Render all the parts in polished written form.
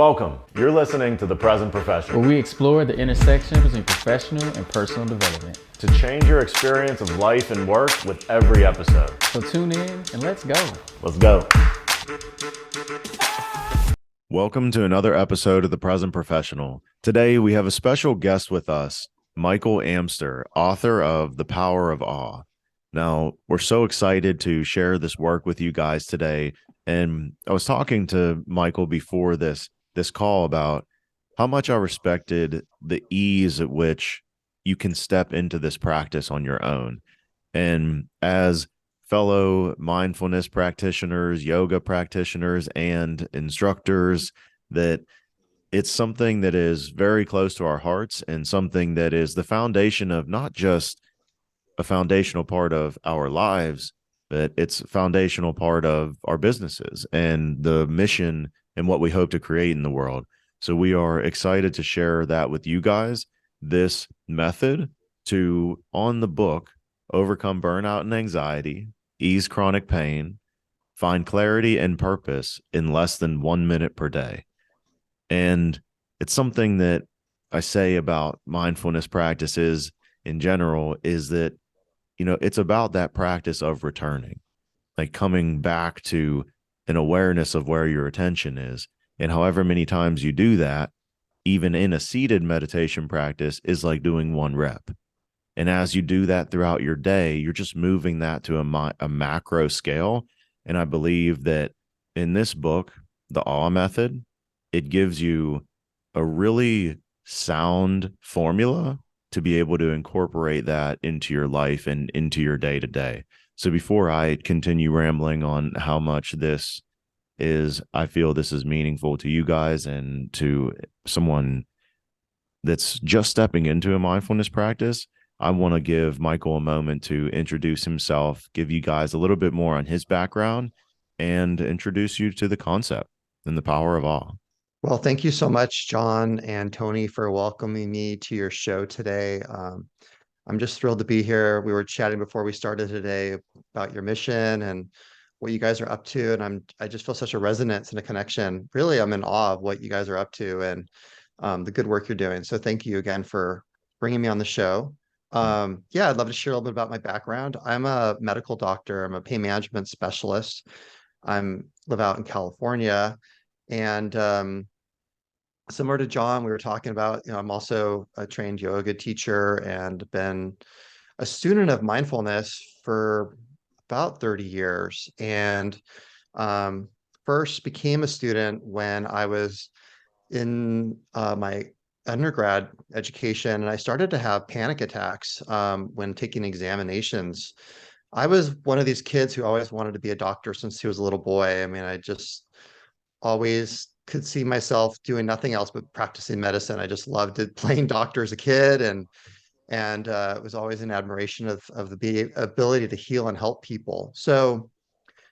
Welcome. You're listening to The Present Professional, where we explore the intersection between professional and personal development to change your experience of life and work with every episode. So tune in and let's go. Let's go. Welcome to another episode of The Present Professional. Today we have a special guest with us, Michael Amster, author of The Power of Awe. Now, we're so excited to share this work with you guys today. And I was talking to Michael before this call about how much I respected the ease at which you can step into this practice on your own. And as fellow mindfulness practitioners, yoga practitioners, and instructors, that it's something that is very close to our hearts and something that is the foundation of not just a foundational part of our lives, but it's a foundational part of our businesses and the mission and what we hope to create in the world. So we are excited to share that with you guys, this method to, on the book, overcome burnout and anxiety, ease chronic pain, find clarity and purpose in less than 1 minute per day. And it's something that I say about mindfulness practices in general is that, it's about that practice of returning, like coming back to an awareness of where your attention is. And however many times you do that, even in a seated meditation practice, is like doing 1 rep. And as you do that throughout your day, you're just moving that to a macro scale. And I believe that in this book, The Awe Method, it gives you a really sound formula to be able to incorporate that into your life and into your day to day. So before I continue rambling on how much this is, I feel this is meaningful to you guys and to someone that's just stepping into a mindfulness practice, I want to give Michael a moment to introduce himself, give you guys a little bit more on his background, and introduce you to the concept and the power of awe. Well, thank you so much, John and Tony, for welcoming me to your show today. I'm just thrilled to be here. We were chatting before we started today about your mission and what you guys are up to, and I just feel such a resonance and a connection. Really, I'm in awe of what you guys are up to and the good work you're doing. So thank you again for bringing me on the show. I'd love to share a little bit about my background. I'm a medical doctor. I'm a pain management specialist. Live out in California, and similar to John, we were talking about, I'm also a trained yoga teacher and been a student of mindfulness for about 30 years. And first became a student when I was in my undergrad education, and I started to have panic attacks when taking examinations. I was one of these kids who always wanted to be a doctor since he was a little boy. I mean, I just always could see myself doing nothing else but practicing medicine. I just loved it, playing doctor as a kid, and it was always an admiration of the ability to heal and help people. So,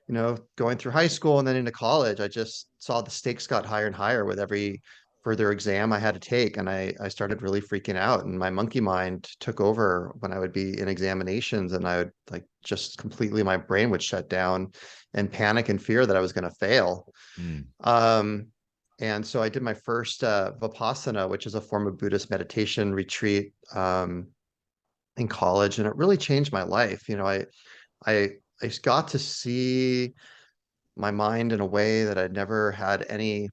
going through high school and then into college, I just saw the stakes got higher and higher with every further exam I had to take, and I started really freaking out, and my monkey mind took over when I would be in examinations, and I would just completely, my brain would shut down and panic and fear that I was going to fail. And so I did my first Vipassana, which is a form of Buddhist meditation retreat in college, and it really changed my life. I got to see my mind in a way that I'd never had any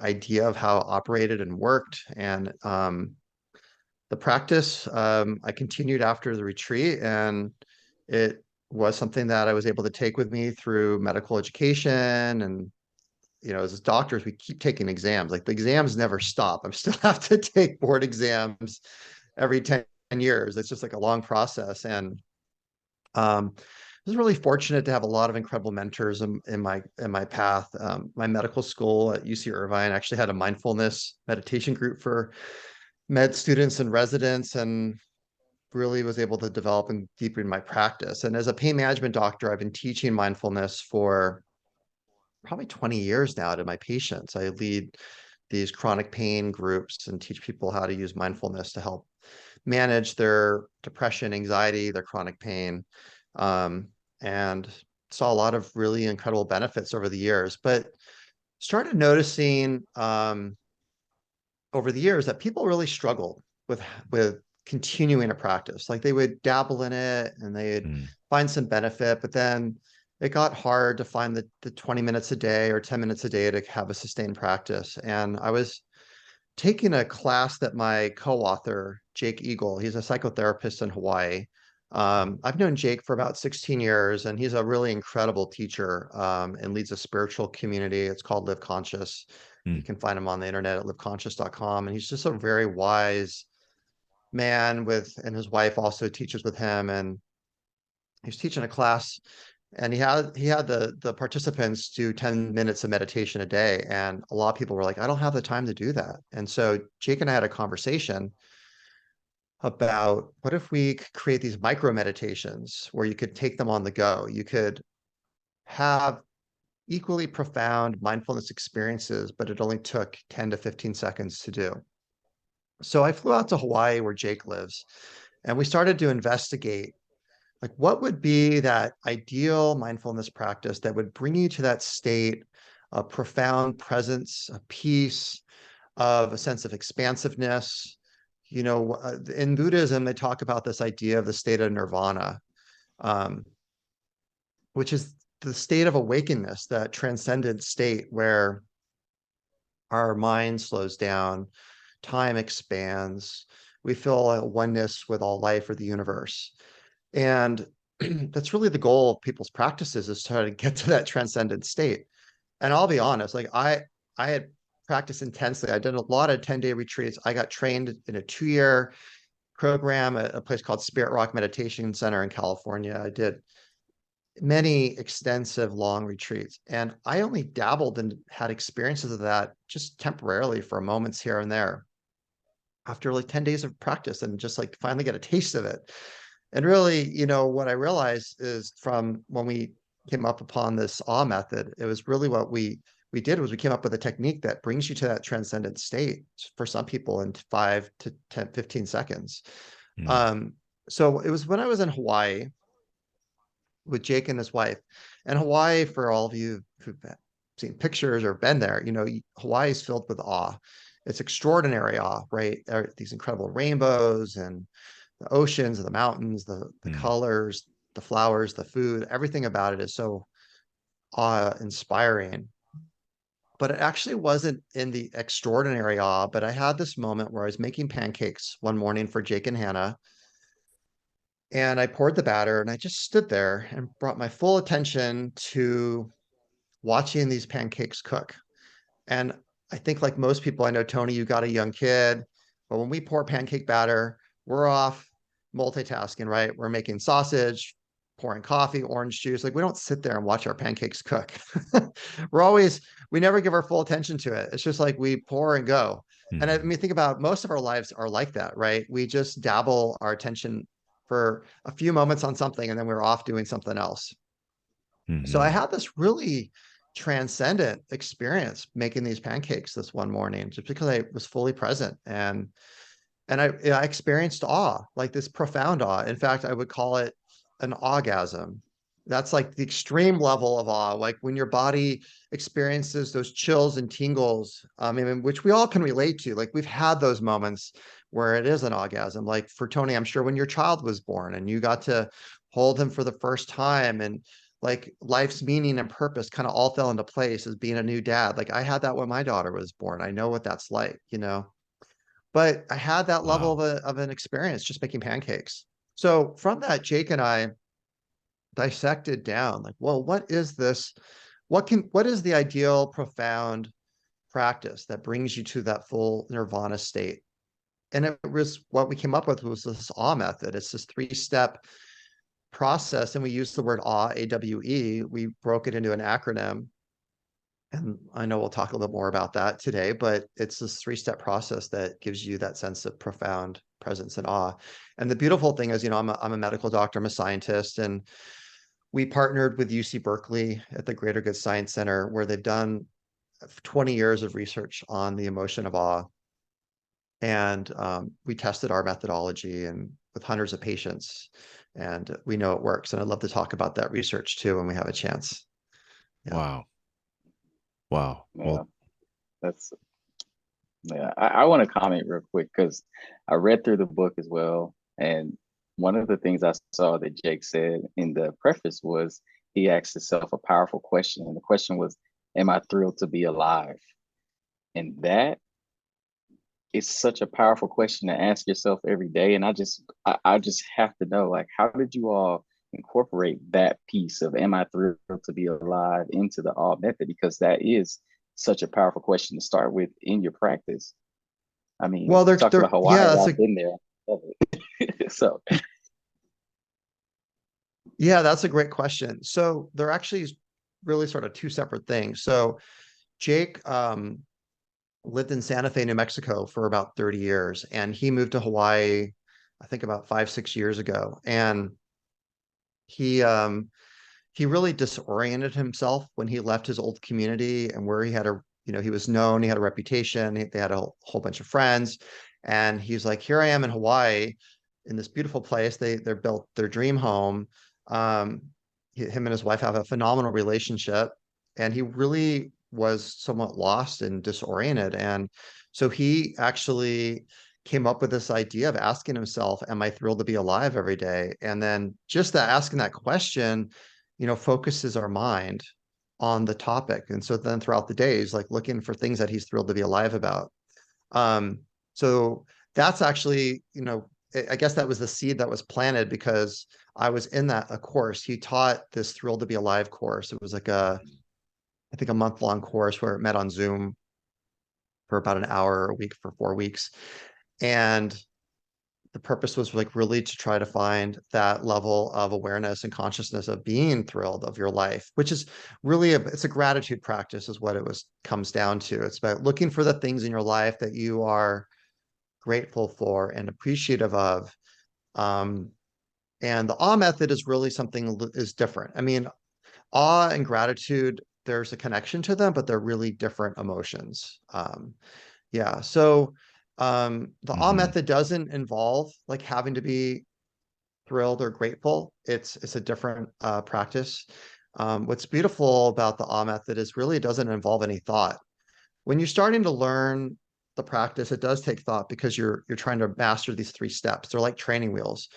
idea of how it operated and worked. And the practice, I continued after the retreat, and it was something that I was able to take with me through medical education. And as doctors, we keep taking exams. The exams never stop. I still have to take board exams every 10 years. It's just a long process. And I was really fortunate to have a lot of incredible mentors in my path. My medical school at UC Irvine actually had a mindfulness meditation group for med students and residents, and really was able to develop and deepen my practice. And as a pain management doctor, I've been teaching mindfulness for probably 20 years now to my patients. I lead these chronic pain groups and teach people how to use mindfulness to help manage their depression, anxiety, their chronic pain, and saw a lot of really incredible benefits over the years. But started noticing over the years that people really struggled with continuing a practice. Like they would dabble in it and they'd Mm, find some benefit, but then it got hard to find the 20 minutes a day or 10 minutes a day to have a sustained practice. And I was taking a class that my co-author, Jake Eagle, he's a psychotherapist in Hawaii. I've known Jake for about 16 years, and he's a really incredible teacher and leads a spiritual community. It's called Live Conscious. You mm, can find him on the internet at liveconscious.com. And he's just a very wise man and his wife also teaches with him. And he's teaching a class and he had the participants do 10 minutes of meditation a day. And a lot of people were like, I don't have the time to do that. And so Jake and I had a conversation about what if we could create these micro meditations where you could take them on the go. You could have equally profound mindfulness experiences, but it only took 10 to 15 seconds to do. So I flew out to Hawaii where Jake lives, and we started to investigate like what would be that ideal mindfulness practice that would bring you to that state of profound presence, of peace, of a sense of expansiveness. In Buddhism, they talk about this idea of the state of nirvana, um, which is the state of awakeness, that transcendent state where our mind slows down, time expands, we feel a oneness with all life or the universe. And that's really the goal of people's practices, is to try to get to that transcendent state. And I'll be honest, like I had practiced intensely. I did a lot of 10-day retreats. I got trained in a 2-year program at a place called Spirit Rock Meditation Center in California. I did many extensive long retreats, and I only dabbled and had experiences of that just temporarily for moments here and there after like 10 days of practice, and just like finally get a taste of it. And really, what I realized is, from when we came up upon this awe method, it was really what we did was we came up with a technique that brings you to that transcendent state for some people in 5 to 10, 15 seconds. mm, Um, so it was when I was in Hawaii with Jake and his wife. And Hawaii, for all of you who've seen pictures or been there, Hawaii is filled with awe. It's extraordinary awe, right? There are these incredible rainbows and the oceans, the mountains, the mm, colors, the flowers, the food, everything about it is so awe-inspiring. But it actually wasn't in the extraordinary awe, but I had this moment where I was making pancakes one morning for Jake and Hannah, and I poured the batter and I just stood there and brought my full attention to watching these pancakes cook. And I think, like most people, I know, Tony, you got a young kid, but when we pour pancake batter, we're off multitasking, right? We're making sausage, pouring coffee, orange juice. Like, we don't sit there and watch our pancakes cook. We never give our full attention to it. It's just like we pour and go. And I mhm, mean, think about, most of our lives are like that, right? We just dabble our attention for a few moments on something, and then we're off doing something else. So I mhm. had this really transcendent experience making these pancakes this one morning, just because I was fully present, and I experienced awe, like this profound awe. In fact, I would call it an orgasm. That's like the extreme level of awe, like when your body experiences those chills and tingles, which we all can relate to. Like, we've had those moments where it is an orgasm. Like for Tony, I'm sure when your child was born and you got to hold him for the first time, and like life's meaning and purpose kind of all fell into place as being a new dad. Like I had that when my daughter was born. I know what that's like. But I had that level Wow. of an experience just making pancakes. So from that, Jake and I dissected down, like, well, what is this? What is the ideal profound practice that brings you to that full nirvana state? And it was, what we came up with was this awe method. It's this 3-step process, and we used the word awe, A.W.E. We broke it into an acronym, and I know we'll talk a little bit more about that today, but it's this 3-step process that gives you that sense of profound presence and awe. And the beautiful thing is, I'm a medical doctor, I'm a scientist, and we partnered with UC Berkeley at the Greater Good Science Center, where they've done 20 years of research on the emotion of awe. And we tested our methodology and with hundreds of patients, and we know it works. And I'd love to talk about that research too when we have a chance. Yeah. Wow. Wow. Yeah, Well, that's yeah. I want to comment real quick because I read through the book as well, and one of the things I saw that Jake said in the preface was he asked himself a powerful question, and the question was, "Am I thrilled to be alive?" And that is such a powerful question to ask yourself every day. And I just have to know, like, how did you all incorporate that piece of "Am I thrilled to be alive" into the all method? Because that is such a powerful question to start with in your practice. I mean, Well, you talked about yeah, Hawaii. I've been there. Love it. So, that's a great question. So they're actually really sort of two separate things. So Jake lived in Santa Fe, New Mexico for about 30 years, and he moved to Hawaii, I think about 5, 6 years ago. And he he really disoriented himself when he left his old community and where he had he was known, he had a reputation, they had a whole bunch of friends. And he's like, here I am in Hawaii in this beautiful place. They're built their dream home. Um, him and his wife have a phenomenal relationship. And he really was somewhat lost and disoriented. And so he actually came up with this idea of asking himself, am I thrilled to be alive every day? And then just that asking that question, focuses our mind on the topic. And so then throughout the day, he's like looking for things that he's thrilled to be alive about. Um, so that's actually, I guess that was the seed that was planted because I was in a course. He taught this Thrilled to Be Alive course. It was like I think a month-long course where it met on Zoom for about an hour a week for 4 weeks. And the purpose was like really to try to find that level of awareness and consciousness of being thrilled of your life, which is really it's a gratitude practice is what it comes down to. It's about looking for the things in your life that you are grateful for and appreciative of. Um, and the awe method is really something is different. I mean, awe and gratitude, there's a connection to them, but they're really different emotions. Yeah. So the awe mhm. method doesn't involve like having to be thrilled or grateful. It's a different practice. What's beautiful about the awe method is really it doesn't involve any thought. When you're starting to learn the practice, it does take thought because you're trying to master these 3 steps. They're like training wheels.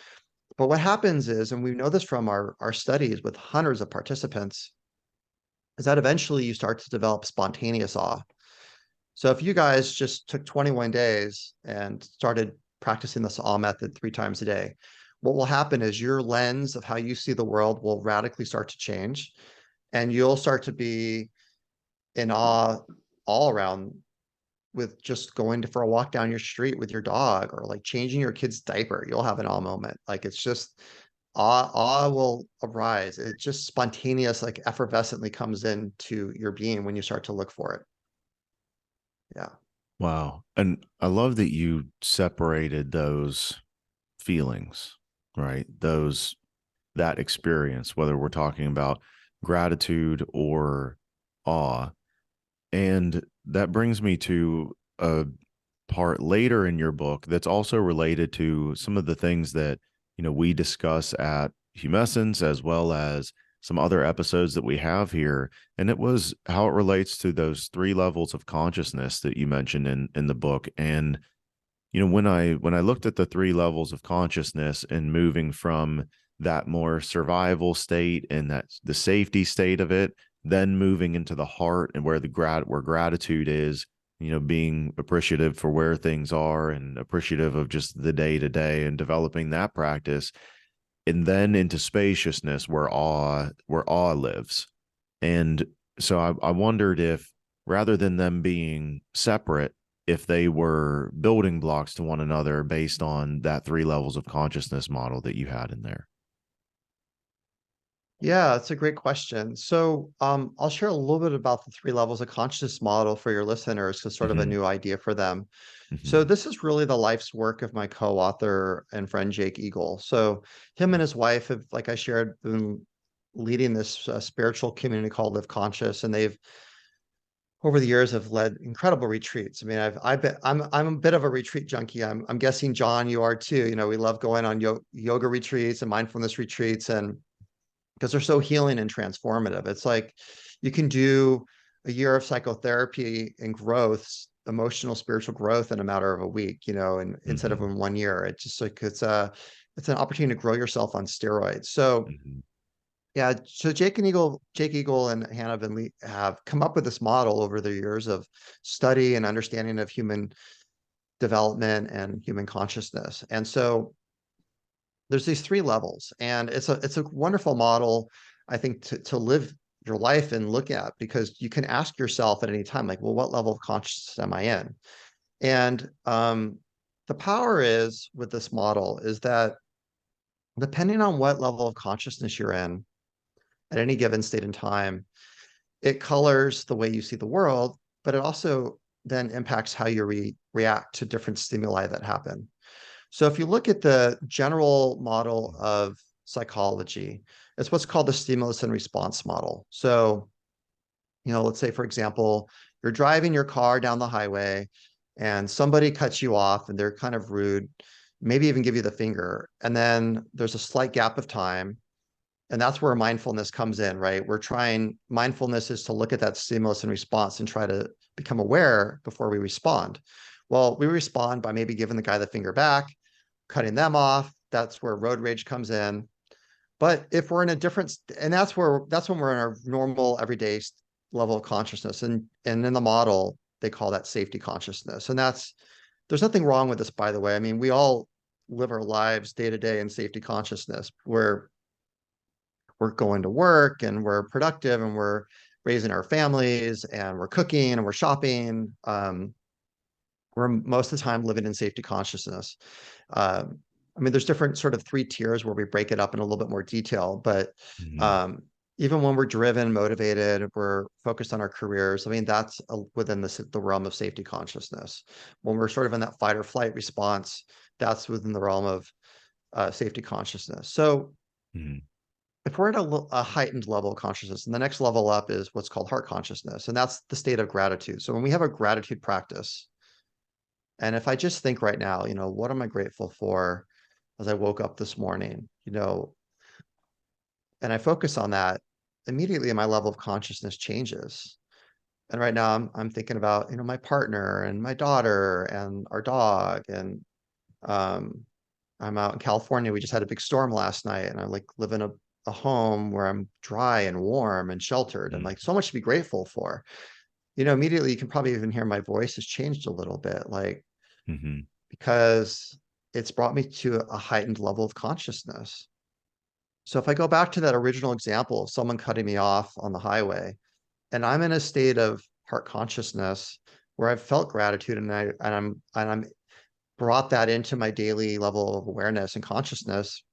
But what happens is, and we know this from our studies with hundreds of participants, is that eventually you start to develop spontaneous awe. So if you guys just took 21 days and started practicing this awe method 3 times a day, what will happen is your lens of how you see the world will radically start to change, and you'll start to be in awe all around with just going for a walk down your street with your dog or like changing your kid's diaper. You'll have an awe moment. Like it's just awe will arise. It just spontaneous, like effervescently comes into your being when you start to look for it. Yeah. Wow. And I love that you separated those feelings, right? That experience, whether we're talking about gratitude or awe. And that brings me to a part later in your book that's also related to some of the things that, we discuss at Humescence as well as some other episodes that we have here. And it was how it relates to those 3 levels of consciousness that you mentioned in the book. And when I looked at the 3 levels of consciousness and moving from that more survival state and that the safety state of it, then moving into the heart and where where gratitude is, being appreciative for where things are and appreciative of just the day to day and developing that practice, and then into spaciousness where awe lives. And so I wondered if rather than them being separate, if they were building blocks to one another based on that 3 levels of consciousness model that you had in there. Yeah, that's a great question. So, I'll share a little bit about the 3 levels of consciousness model for your listeners, because sort of a Hmm. new idea for them. So, Hmm. this is really the life's work of my co-author and friend Jake Eagle. So, him and his wife have, like I shared, been leading this spiritual community called Live Conscious, and they've over the years have led incredible retreats. I mean, I'm a bit of a retreat junkie. I'm guessing John, you are too. We love going on yoga retreats and mindfulness retreats, and because they're so healing and transformative. It's like you can do a year of psychotherapy and growth, emotional, spiritual growth in a matter of a week, and instead of Mm-hmm. in 1 year. It's just like it's an opportunity to grow yourself on steroids. So Mm-hmm. yeah, so Jake Eagle and Hannah Van Lee have come up with this model over the years of study and understanding of human development and human consciousness. And so there's these three levels, and it's a wonderful model, I think, to live your life and look at, because you can ask yourself at any time, like, well, what level of consciousness am I in? And the power is with this model is that depending on what level of consciousness you're in at any given state in time, it colors the way you see the world, but it also then impacts how you react to different stimuli that happen. So if you look at the general model of psychology, it's what's called the stimulus and response model. So, let's say, for example, you're driving your car down the highway and somebody cuts you off and they're kind of rude, maybe even give you the finger. And then there's a slight gap of time. And that's where mindfulness comes in, right? Mindfulness is to look at that stimulus and response and try to become aware before we respond. Well, we respond by maybe giving the guy the finger back, cutting them off. That's where road rage comes in. But if we're in a different, and that's when we're in our normal everyday level of consciousness. And in the model, they call that safety consciousness. And there's nothing wrong with this, by the way. I mean, we all live our lives day to day in safety consciousness, where we're going to work and we're productive and we're raising our families and we're cooking and we're shopping. We're most of the time living in safety consciousness. I mean, there's different sort of three tiers where we break it up in a little bit more detail, but Mm-hmm. um, even when we're driven, motivated, we're focused on our careers. I mean, that's within the realm of safety consciousness. When we're sort of in that fight or flight response, that's within the realm of safety consciousness. So Mm-hmm. if we're at a heightened level of consciousness, and the next level up is what's called heart consciousness, and that's the state of gratitude. So when we have a gratitude practice, and if I just think right now, what am I grateful for as I woke up this morning, and I focus on that, immediately my level of consciousness changes. And right now I'm thinking about, my partner and my daughter and our dog. And um, I'm out in California. We just had a big storm last night, and I like live in a home where I'm dry and warm and sheltered, and like so much to be grateful for. Immediately you can probably even hear my voice has changed a little bit, like, Mm-hmm. because it's brought me to a heightened level of consciousness. So if I go back to that original example of someone cutting me off on the highway, and I'm in a state of heart consciousness where I've felt gratitude, and I'm brought that into my daily level of awareness and consciousness,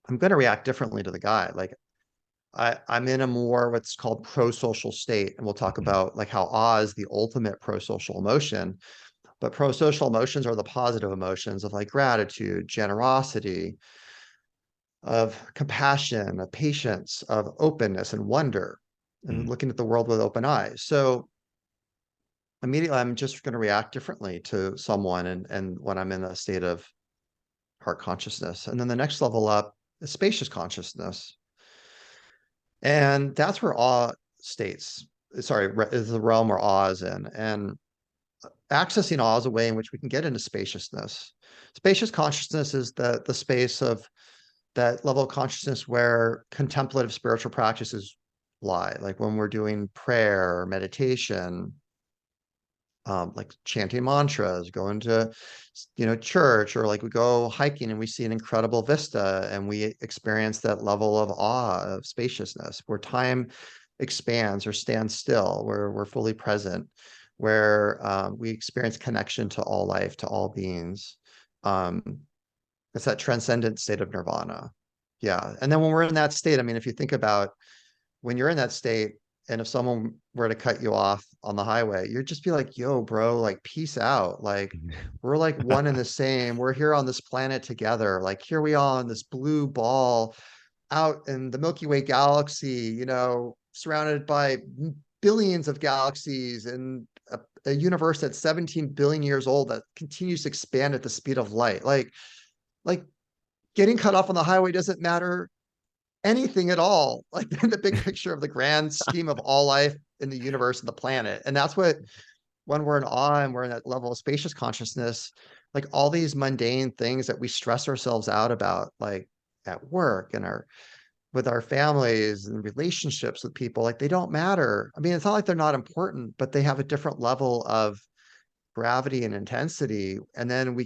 I'm going to react differently to the guy. Like I'm in a more what's called pro-social state. And we'll talk Mm-hmm. about like how awe is the ultimate pro-social emotion. But pro-social emotions are the positive emotions of like gratitude, generosity, of compassion, of patience, of openness and wonder, and looking at the world with open eyes. So immediately I'm just going to react differently to someone, and when I'm in a state of heart consciousness. And then the next level up is spacious consciousness. And that's where awe states, sorry, is the realm where awe is in. And accessing awe is a way in which we can get into spaciousness. Spacious consciousness is the space of that level of consciousness where contemplative spiritual practices lie, like when we're doing prayer or meditation, like chanting mantras, going to, church, or like we go hiking and we see an incredible vista and we experience that level of awe, of spaciousness, where time expands or stands still, where we're fully present, where we experience connection to all life, to all beings. Um, it's that transcendent state of nirvana. Yeah. And then when we're in that state, I mean, if you think about when you're in that state, and if someone were to cut you off on the highway, you'd just be like, yo, bro, like, peace out. Like, we're like one and the same. We're here on this planet together. Like, here we are on this blue ball out in the Milky Way galaxy, surrounded by billions of galaxies, and a universe that's 17 billion years old that continues to expand at the speed of light. Like getting cut off on the highway doesn't matter anything at all. Like in the big picture of the grand scheme of all life, in the universe and the planet. And that's what, when we're in awe and we're in that level of spacious consciousness, like all these mundane things that we stress ourselves out about, like at work and our with our families and relationships with people, like they don't matter. I mean, it's not like they're not important, but they have a different level of gravity and intensity. And then we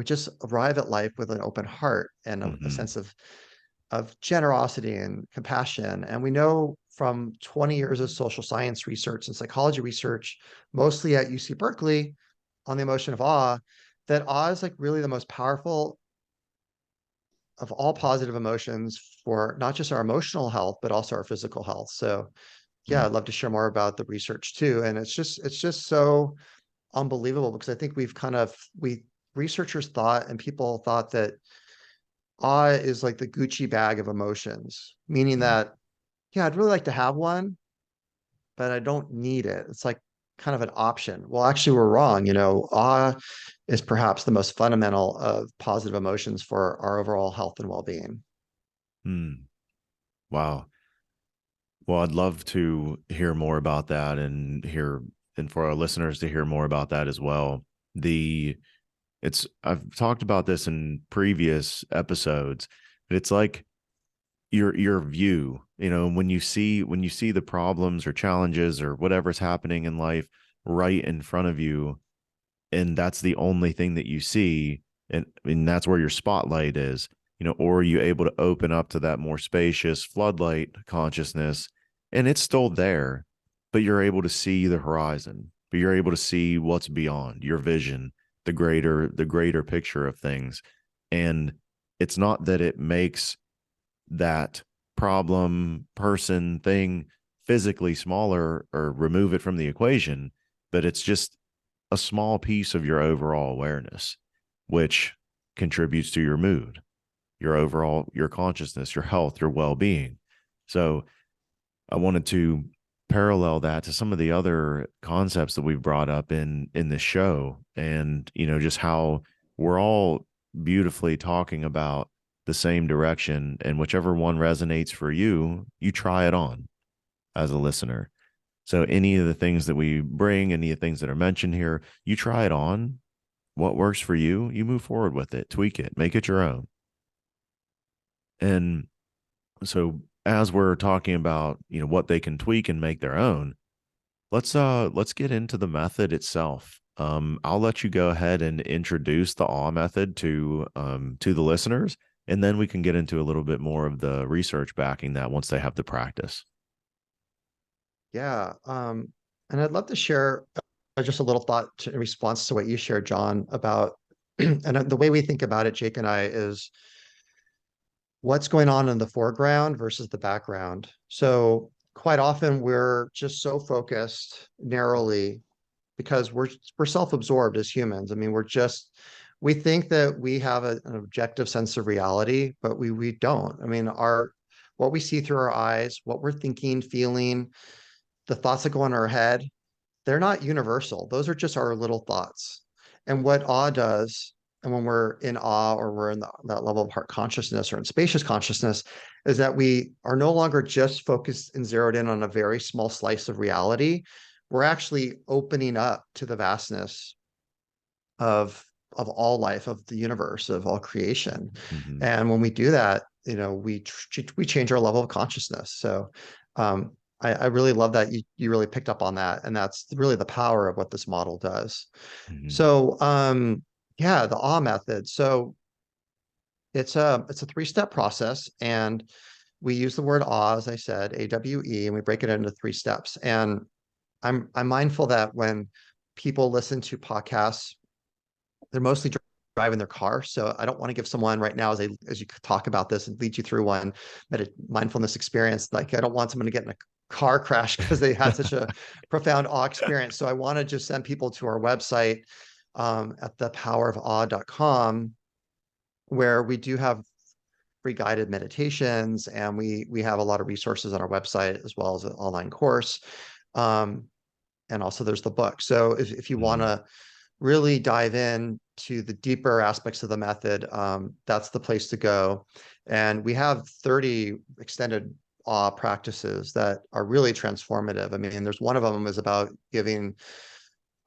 just arrive at life with an open heart and a Hmm. sense of generosity and compassion. And we know from 20 years of social science research and psychology research, mostly at UC Berkeley, on the emotion of awe, that awe is like really the most powerful of all positive emotions for not just our emotional health, but also our physical health. So yeah, I'd love to share more about the research too. And it's just so unbelievable, because I think we researchers thought and people thought that awe is like the Gucci bag of emotions, meaning that, yeah, I'd really like to have one, but I don't need it. It's like kind of an option. Well, actually, we're wrong. Awe is perhaps the most fundamental of positive emotions for our overall health and well-being. Mm. Wow. Well, I'd love to hear more about that and for our listeners to hear more about that as well. The it's I've talked about this in previous episodes, but it's like your view, when you see the problems or challenges or whatever's happening in life right in front of you, and that's the only thing that you see, and that's where your spotlight is, or are you able to open up to that more spacious floodlight consciousness, and it's still there, but you're able to see the horizon, but you're able to see what's beyond your vision, the greater picture of things. And it's not that it makes that problem, person, thing physically smaller or remove it from the equation, but it's just a small piece of your overall awareness, which contributes to your mood, your consciousness, your health, your well being. So I wanted to parallel that to some of the other concepts that we've brought up in this show, and just how we're all beautifully talking about the same direction, and whichever one resonates for you, you try it on as a listener. So any of the things that we bring, any of the things that are mentioned here, you try it on. What works for you, you move forward with it, tweak it, make it your own. And so as we're talking about, what they can tweak and make their own, let's get into the method itself. I'll let you go ahead and introduce the awe method to the listeners, and then we can get into a little bit more of the research backing that once they have the practice. Yeah. And I'd love to share just a little thought in response to what you shared, John, about, and the way we think about it, Jake and I, is what's going on in the foreground versus the background. So quite often we're just so focused narrowly because we're self-absorbed as humans. I mean, we think that we have an objective sense of reality, but we don't. I mean, our what we see through our eyes, what we're thinking, feeling, the thoughts that go in our head, they're not universal. Those are just our little thoughts. And what awe does, and when we're in awe or we're in that level of heart consciousness or in spacious consciousness, is that we are no longer just focused and zeroed in on a very small slice of reality. We're actually opening up to the vastness of all life, of the universe, of all creation. Mm-hmm. And when we do that, we change our level of consciousness. So um, I really love that you really picked up on that, and that's really the power of what this model does. Mm-hmm. So yeah, the awe method. So it's a three-step process, and we use the word awe, as I said, A.W.E, and we break it into three steps. And I'm mindful that when people listen to podcasts, they're mostly driving their car. So I don't want to give someone right now, as you talk about this and lead you through one mindfulness experience. Like, I don't want someone to get in a car crash because they had such a profound awe experience. So I want to just send people to our website at thepowerofawe.com, where we do have free guided meditations, and we have a lot of resources on our website, as well as an online course. Um, and also there's the book. So if you want Mm-hmm. to really dive in to the deeper aspects of the method, that's the place to go. And we have 30 extended awe practices that are really transformative. I mean, there's one of them is about giving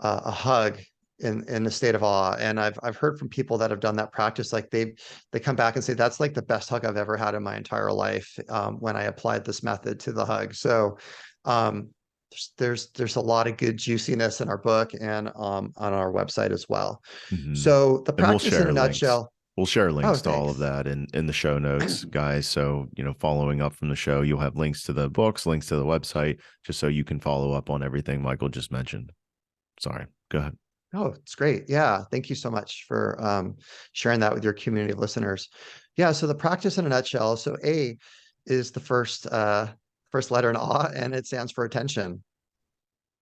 a hug in the state of awe. And I've heard from people that have done that practice, like they come back and say, that's like the best hug I've ever had in my entire life, when I applied this method to the hug. So um, there's a lot of good juiciness in our book and on our website as well. Mhm. So the And we'll practice in a share links. nutshell. We'll share Oh, links to all of thanks. that in the show notes, guys. So, following up from the show, you'll have links to the books, links to the website, just so you can follow up on everything Michael just mentioned. Sorry, go ahead. Oh, it's great. Yeah. Thank you so much for sharing that with your community of listeners. Yeah. So the practice in a nutshell. So A is the first letter in awe, and it stands for attention.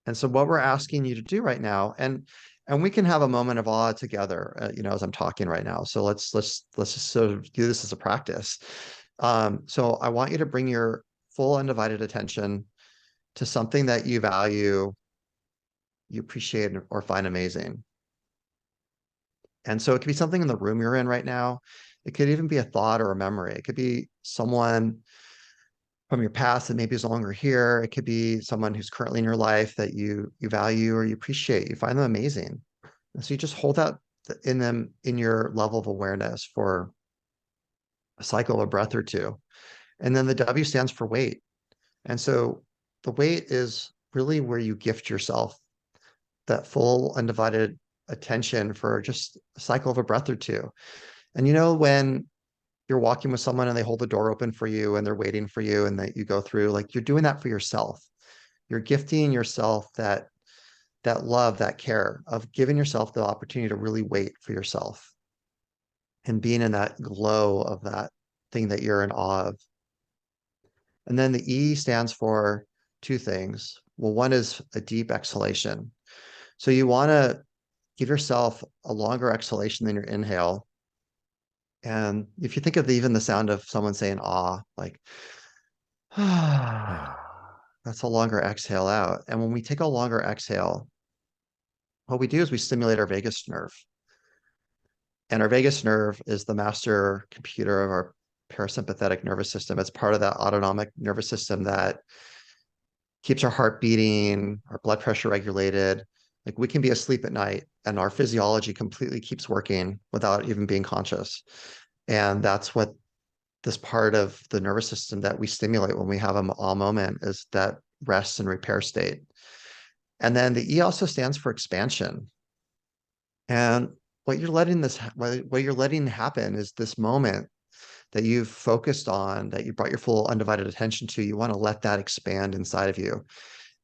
And so what we're asking you to do right now, and we can have a moment of awe together, as I'm talking right now. So let's just sort of do this as a practice. So I want you to bring your full undivided attention to something that you value, you appreciate, or find amazing. And so it could be something in the room you're in right now. It could even be a thought or a memory. It could be someone from your past that maybe is no longer here. It could be someone who's currently in your life that you value or you appreciate. You find them amazing. And so you just hold that in your level of awareness for a cycle of a breath or two. And then the W stands for wait. And so the wait is really where you gift yourself that full undivided attention for just a cycle of a breath or two. And when you're walking with someone and they hold the door open for you and they're waiting for you and that you go through, like, you're doing that for yourself. You're gifting yourself that love, that care of giving yourself the opportunity to really wait for yourself and being in that glow of that thing that you're in awe of. And then the E stands for two things. Well, one is a deep exhalation. So you want to give yourself a longer exhalation than your inhale. And if you think of even the sound of someone saying "ah," like that's a longer exhale out. And when we take a longer exhale, what we do is we stimulate our vagus nerve. And our vagus nerve is the master computer of our parasympathetic nervous system. It's part of that autonomic nervous system that keeps our heart beating, our blood pressure regulated. Like, we can be asleep at night and our physiology completely keeps working without even being conscious. And that's what this part of the nervous system that we stimulate when we have an awe moment is that rest and repair state. And then the E also stands for expansion. And what you're letting happen is this moment that you've focused on, that you brought your full undivided attention to. You want to let that expand inside of you.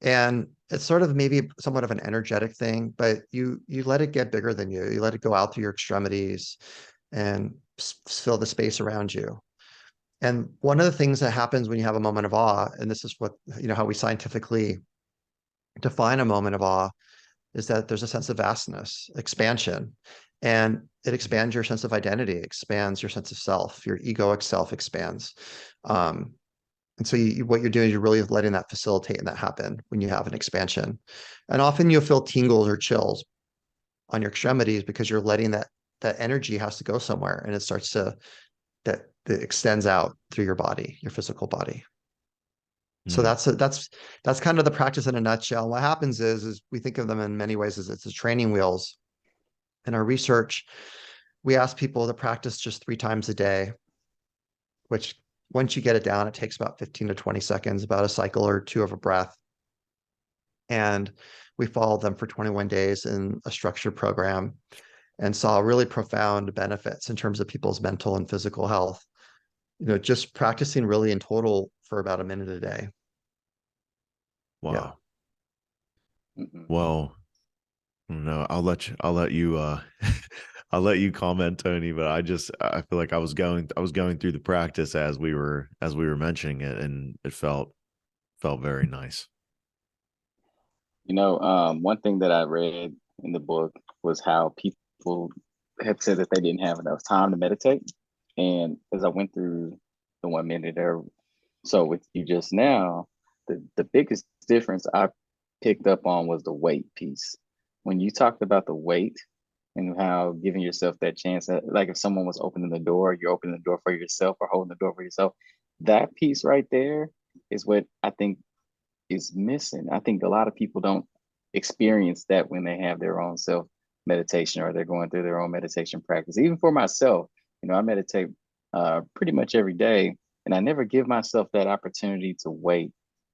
And it's sort of maybe somewhat of an energetic thing, but you let it get bigger than you. You let it go out through your extremities and fill the space around you. And one of the things that happens when you have a moment of awe, and this is what, how we scientifically define a moment of awe, is that there's a sense of vastness, expansion, and it expands your sense of identity, expands your sense of self, your egoic self expands. And so what you're doing is you're really letting that facilitate and that happen when you have an expansion. And often you'll feel tingles or chills on your extremities because you're letting that energy has to go somewhere, and it starts to that extends out through your body, your physical body. So Mm. that's kind of the practice in a nutshell. What happens is we think of them in many ways as it's a training wheels. In our research, we ask people to practice just 3 times a day, which once you get it down, it takes about 15 to 20 seconds, about a cycle or two of a breath. And we followed them for 21 days in a structured program and saw really profound benefits in terms of people's mental and physical health. Just practicing really in total for about a minute a day. Yeah. Wow. Well, no, I'll let you I'll let you comment, Tony, but I feel like I was going through the practice as we were mentioning it, and it felt very nice. One thing that I read in the book was how people had said that they didn't have enough time to meditate. And as I went through the 1 minute or so with you just now, the biggest difference I picked up on was the weight piece. When you talked about the weight and how giving yourself that chance, like if someone was opening the door, you're opening the door for yourself or holding the door for yourself, that piece right there is what I think is missing. I think a lot of people don't experience that when they have their own self meditation or they're going through their own meditation practice. Even for myself, I meditate pretty much every day, and I never give myself that opportunity to wait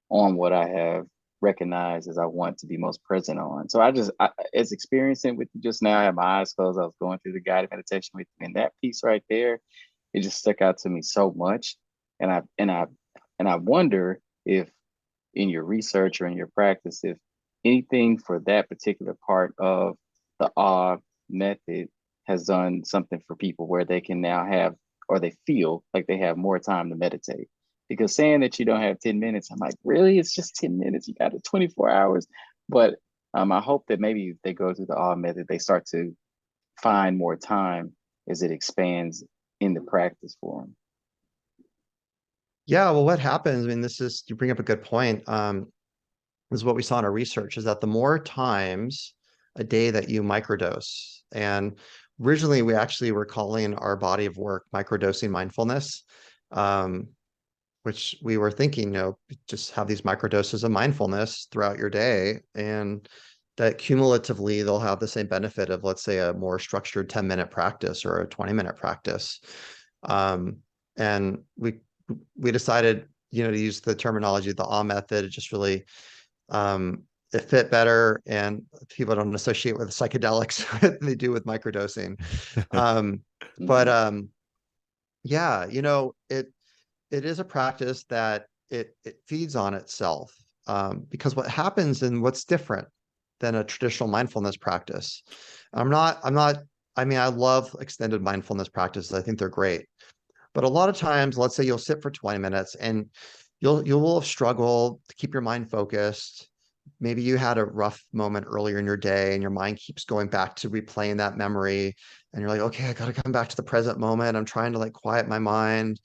on what I have recognized as I want to be most present on. So as experiencing with you just now, I had my eyes closed. I was going through the guided meditation with you, and that piece right there, it just stuck out to me so much. And I wonder if in your research or in your practice, if anything for that particular part of the awe method has done something for people where they can now have, or they feel like they have more time to meditate. Because saying that you don't have 10 minutes, I'm like, really? It's just 10 minutes. You got it 24 hours. But I hope that maybe if they go through the awe method, they start to find more time as it expands in the practice for them. Yeah, well, what happens, I mean, you bring up a good point. This is what we saw in our research, is that the more times a day that you microdose, and originally we actually were calling our body of work microdosing mindfulness, which we were thinking, just have these microdoses of mindfulness throughout your day, and that cumulatively they'll have the same benefit of, let's say, a more structured 10-minute practice or a 20-minute practice. And we decided, to use the terminology of the A method. It just really it fit better, and people don't associate with psychedelics than they do with microdosing. But yeah, it is a practice that it feeds on itself, because what happens and what's different than a traditional mindfulness practice. I mean, I love extended mindfulness practices. I think they're great. But a lot of times, let's say you'll sit for 20 minutes and you will struggle to keep your mind focused. Maybe you had a rough moment earlier in your day and your mind keeps going back to replaying that memory. And you're like, okay, I got to come back to the present moment. I'm trying to quiet my mind,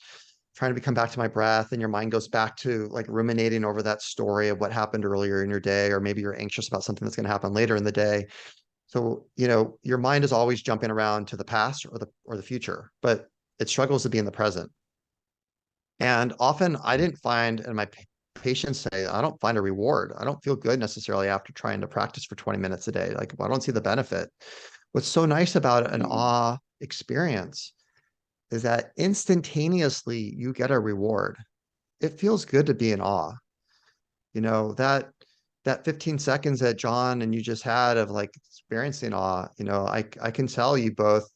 trying to come back to my breath. And your mind goes back to ruminating over that story of what happened earlier in your day. Or maybe you're anxious about something that's going to happen later in the day. So, your mind is always jumping around to the past or the future, but it struggles to be in the present. And often I didn't find, and my patients say, I don't find a reward. I don't feel good necessarily after trying to practice for 20 minutes a day. I don't see the benefit. What's so nice about an awe experience is that instantaneously you get a reward. It feels good to be in awe. That 15 seconds that John and you just had of experiencing awe, I can tell you both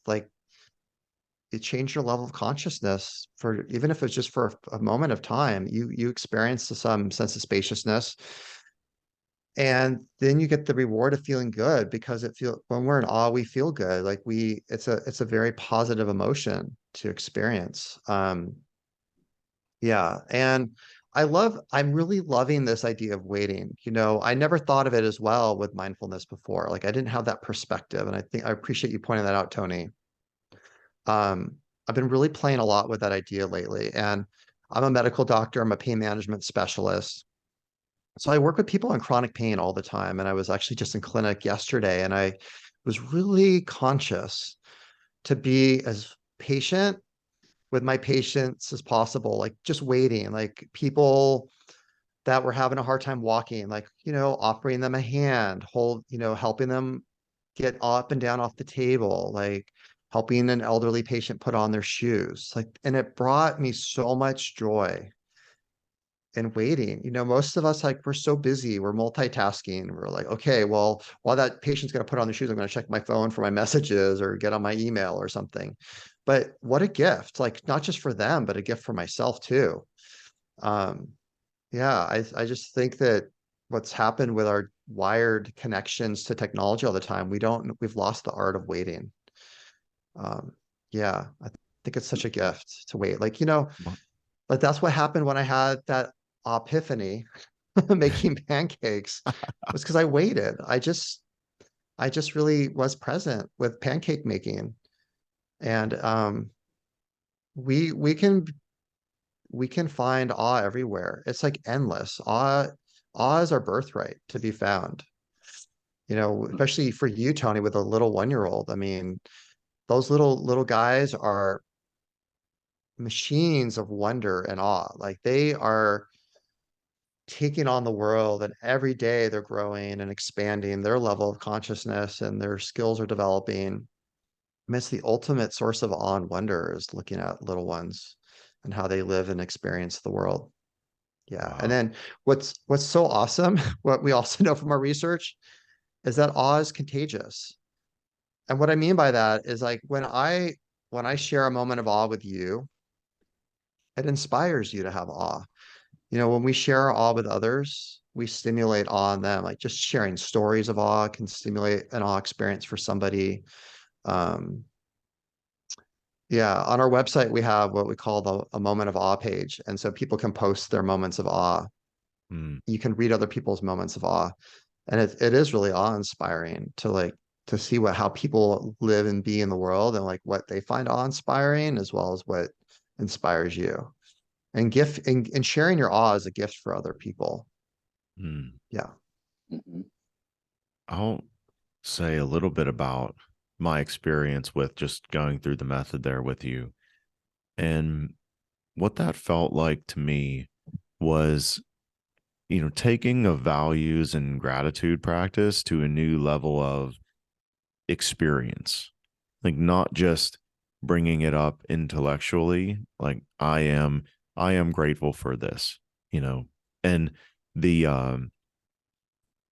it changed your level of consciousness, for even if it's just for a moment of time. You experience some sense of spaciousness, and then you get the reward of feeling good, because when we're in awe, we feel good. It's a very positive emotion to experience. Yeah. And I'm really loving this idea of waiting. I never thought of it as well with mindfulness before. I didn't have that perspective. And I appreciate you pointing that out, Tony. I've been really playing a lot with that idea lately. And I'm a medical doctor. I'm a pain management specialist. So I work with people in chronic pain all the time. And I was actually just in clinic yesterday, and I was really conscious to be as patient with my patients as possible, just waiting, people that were having a hard time walking, offering them a hand, helping them get up and down off the table, helping an elderly patient put on their shoes. And it brought me so much joy in waiting. Most of us, we're so busy, we're multitasking. We're like, okay, well, while that patient's going to put on their shoes, I'm going to check my phone for my messages or get on my email or something. But what a gift, not just for them, but a gift for myself too. Yeah, I just think that what's happened with our wired connections to technology all the time, we've lost the art of waiting. Yeah, I think it's such a gift to wait. But that's what happened when I had that epiphany making pancakes, was because I waited. I just really was present with pancake making. And we can find awe everywhere. It's endless. Awe is our birthright to be found. Especially for you, Tony, with a little 1-year-old. I mean, those little guys are machines of wonder and awe. They are taking on the world, and every day they're growing and expanding their level of consciousness and their skills are developing. I mean, it's the ultimate source of awe and wonder is looking at little ones and how they live and experience the world. Yeah. And Wow. then what's so awesome, what we also know from our research is that awe is contagious. And what I mean by that is like when I share a moment of awe with you, it inspires you to have awe. You know, when we share our awe with others, we stimulate awe in them. Like just sharing stories of awe can stimulate an awe experience for somebody. Um, yeah, on our website, we have what we call a moment of awe page. And so people can post their moments of awe. Mm, You can read other people's moments of awe. And it is really awe inspiring to like to see how people live and be in the world and like what they find awe inspiring as well as what inspires you. And sharing your awe is a gift for other people. mm. Yeah. Mhm. I'll say a little bit about my experience with just going through the method there with you. And what that felt like to me was, taking a values and gratitude practice to a new level of experience. Like not just bringing it up intellectually, like I am grateful for this, you know. And the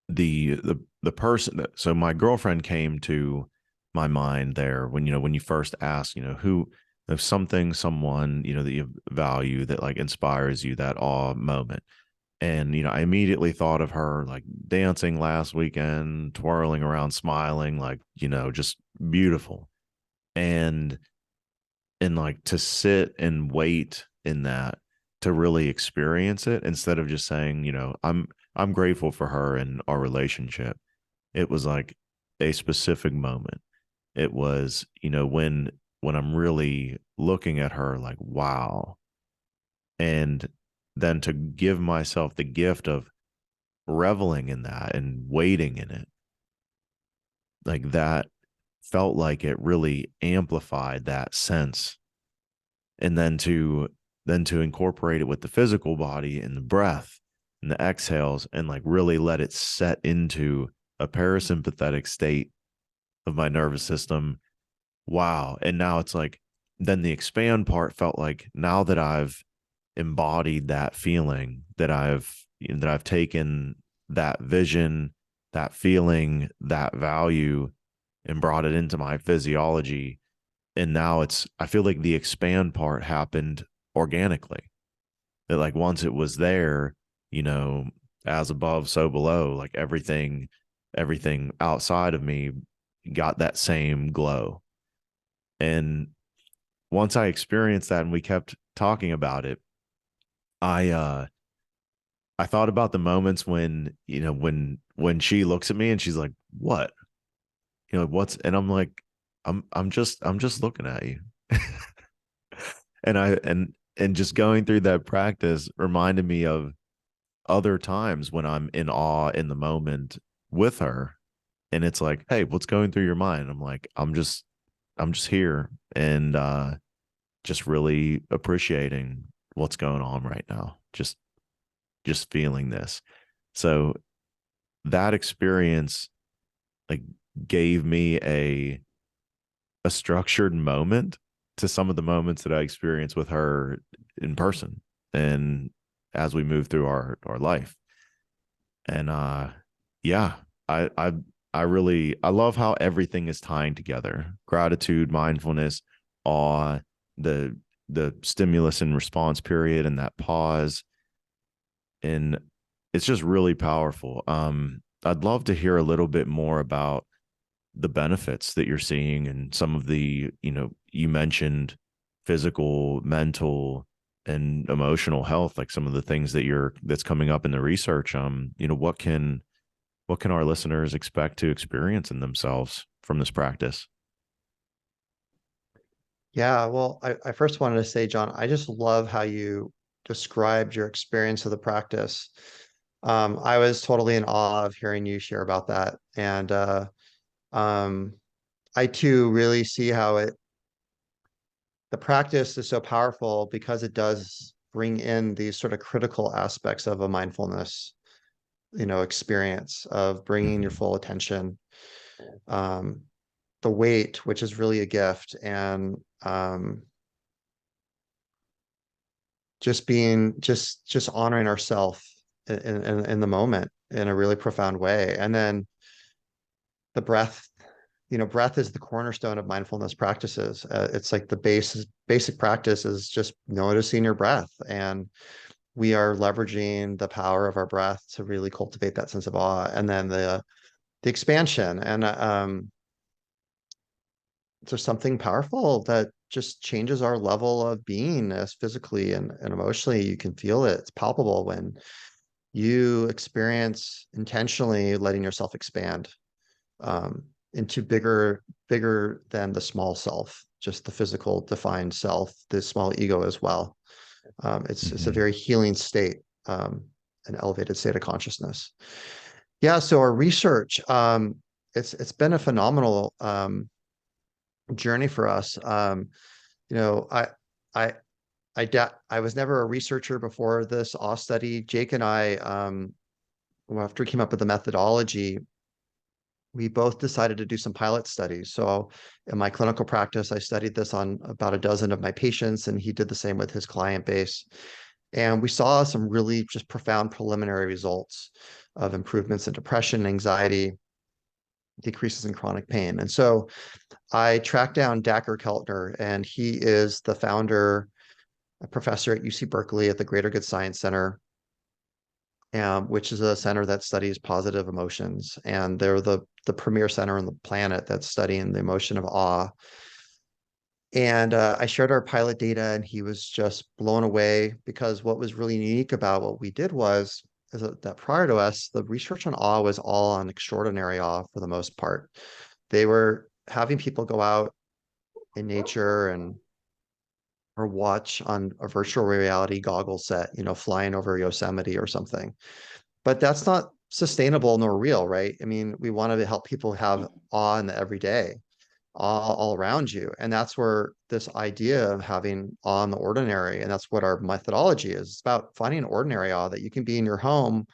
the person that, so my girlfriend came to my mind there when, when you first asked, who, if something, someone, that you value that like inspires you, that awe moment. And, I immediately thought of her like dancing last weekend, twirling around, smiling, like, just beautiful. And like to sit and wait in that, to really experience it instead of just saying, I'm grateful for her and our relationship. It was like a specific moment. It was, when I'm really looking at her like, wow. And then to give myself the gift of reveling in that and waiting in it, like that felt like it really amplified that sense. And then to incorporate it with the physical body and the breath and the exhales and like really let it set into a parasympathetic state of my nervous system. Wow. And now it's like, then the expand part felt like, now that I've embodied that feeling, that I've taken that vision, that feeling, that value, and brought it into my physiology. And now I feel like the expand part happened organically. That like once it was there, you know, as above, so below, like everything outside of me got that same glow. And once I experienced that and we kept talking about it, I thought about the moments when, when she looks at me and she's like, "What?" What's, and I'm like, I'm just looking at you. And just going through that practice reminded me of other times when I'm in awe in the moment with her. And it's like, "Hey, what's going through your mind?" I'm like, I'm just here and just really appreciating what's going on right now. Just feeling this. So that experience like gave me a structured moment to some of the moments that I experienced with her in person and as we move through our life. And yeah, I I I love how everything is tying together. Gratitude, mindfulness, awe, the stimulus and response period and that pause. And it's just really powerful. I'd love to hear a little bit more about the benefits that you're seeing and some of the, you mentioned physical, mental, and emotional health, like some of the things that's coming up in the research. What can our listeners expect to experience in themselves from this practice? Yeah, well, I first wanted to say, John, I just love how you described your experience of the practice. I was totally in awe of hearing you share about that. And um, I too really see how the practice is so powerful because it does bring in these sort of critical aspects of a mindfulness, experience of bringing your Mhm. full attention, um, the weight, which is really a gift, and just honoring ourself in the moment in a really profound way. And then the breath, breath is the cornerstone of mindfulness practices. It's like the basic practice is just noticing your breath, and we are leveraging the power of our breath to really cultivate that sense of awe. And then the expansion, and there's something powerful that just changes our level of being as physically and emotionally. You can feel it. It's palpable when you experience intentionally letting yourself expand, um, into bigger than the small self, just the physical defined self, the small ego as well. It's a Mhm. very healing state, an elevated state of consciousness. Yeah. So our research, it's been a phenomenal journey for us. You know, I I was never a researcher before this awe study. Jake and I, after we came up with the methodology, we both decided to do some pilot studies. So in my clinical practice, I studied this on about a dozen of my patients, and he did the same with his client base. And we saw some really just profound preliminary results of improvements in depression, anxiety, decreases in chronic pain. And so I tracked down Dacher Keltner, and he is the founder, a professor at UC Berkeley at the Greater Good Science Center, which is a center that studies positive emotions. And they're the premier center on the planet that's studying the emotion of awe. And I shared our pilot data, and he was just blown away, because what was really unique about what we did was is that prior to us, the research on awe was all on extraordinary awe for the most part. They were having people go out in nature and or watch on a virtual reality goggle set, flying over Yosemite or something. But that's not sustainable nor real, right? I mean, we want to help people have awe in the everyday, all around you. And that's where this idea of having awe in the ordinary, and that's what our methodology is. It's about finding an ordinary awe that you can be in your home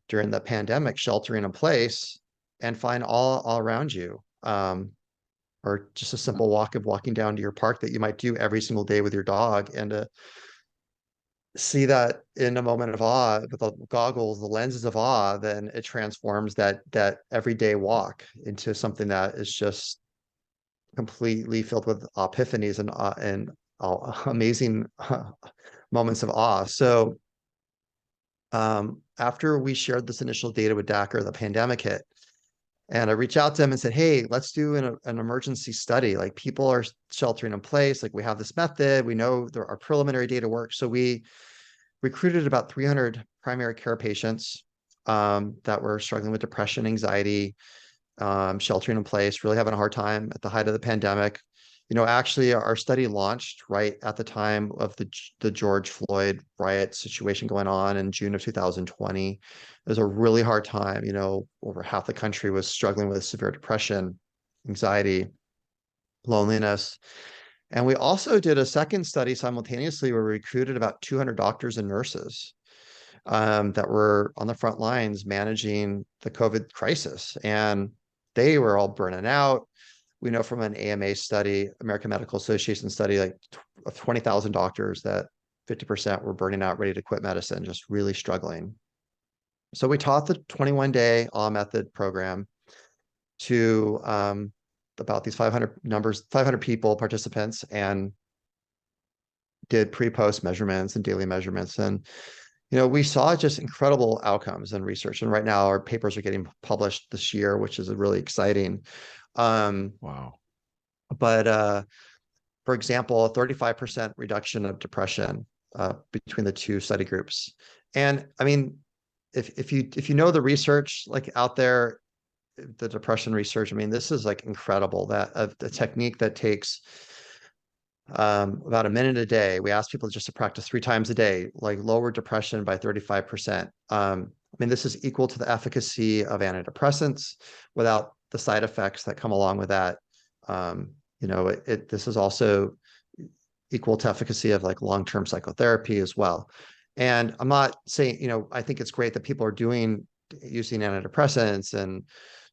during the pandemic, sheltering in place, and find all around you. Or just a simple walk of walking down to your park that you might do every single day with your dog, and to see that in a moment of awe with the goggles, the lenses of awe, then it transforms that everyday walk into something that is just completely filled with epiphanies and amazing moments of awe. So after we shared this initial data with Dacher, the pandemic hit, and I reached out to him and said, "Hey, let's do an emergency study. Like, people are sheltering in place. Like, we have this method. We know our preliminary data works." So we recruited about 300 primary care patients, that were struggling with depression, anxiety, sheltering in place, really having a hard time at the height of the pandemic. Actually, our study launched right at the time of the George Floyd riot situation going on in June of 2020. It was a really hard time. Over half the country was struggling with severe depression, anxiety, loneliness. And we also did a second study simultaneously where we recruited about 200 doctors and nurses, that were on the front lines managing the COVID crisis. And they were all burning out. We know from an AMA study, American Medical Association study, like of 20,000 doctors, that 50% were burning out, ready to quit medicine, just really struggling. So we taught the 21-day AWE method program to about these 500 people, participants, and did pre-post measurements and daily measurements. And we saw just incredible outcomes in research. And right now our papers are getting published this year, which is really exciting. Um, Wow. but For example, a 35% reduction of depression between the two study groups. And I mean, if you know the research like out there, the depression research, I mean, this is like incredible, that the technique that takes about a minute a day. We ask people just to practice 3 times a day, like lower depression by 35%. I mean, this is equal to the efficacy of antidepressants without the side effects that come along with that. This is also equal to efficacy of like long-term psychotherapy as well. And I'm not saying, I think it's great that people are using antidepressants and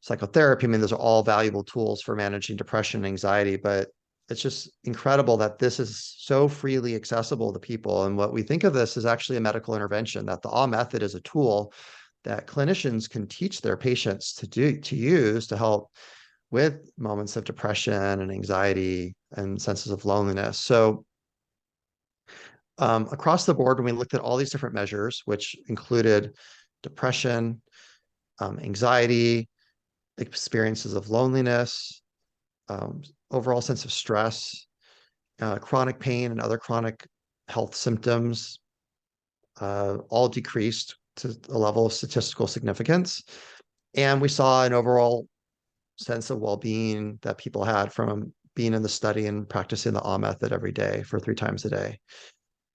psychotherapy. I mean, those are all valuable tools for managing depression and anxiety, but it's just incredible that this is so freely accessible to people. And what we think of this is actually a medical intervention, that the A.W.E method is a tool that clinicians can teach their patients to use to help with moments of depression and anxiety and senses of loneliness. So across the board, when we looked at all these different measures, which included depression, anxiety, experiences of loneliness, overall sense of stress, chronic pain and other chronic health symptoms, all decreased to a level of statistical significance. And we saw an overall sense of well-being that people had from being in the study and practicing the A method every day for 3 times a day.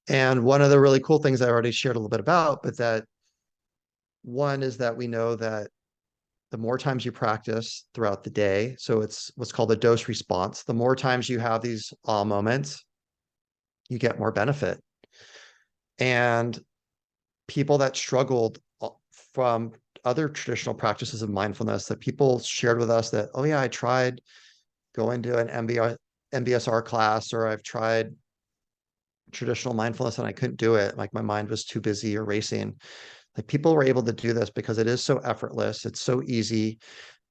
And one of the really cool things I already shared a little bit about, but that one is that we know that the more times you practice throughout the day, so it's what's called a dose response, the more times you have these awe moments, you get more benefit. And people that struggled from other traditional practices of mindfulness, that people shared with us that, oh yeah, I tried going to an MBSR class, or I've tried traditional mindfulness and I couldn't do it. Like my mind was too busy or racing. Like people were able to do this because it is so effortless, it's so easy,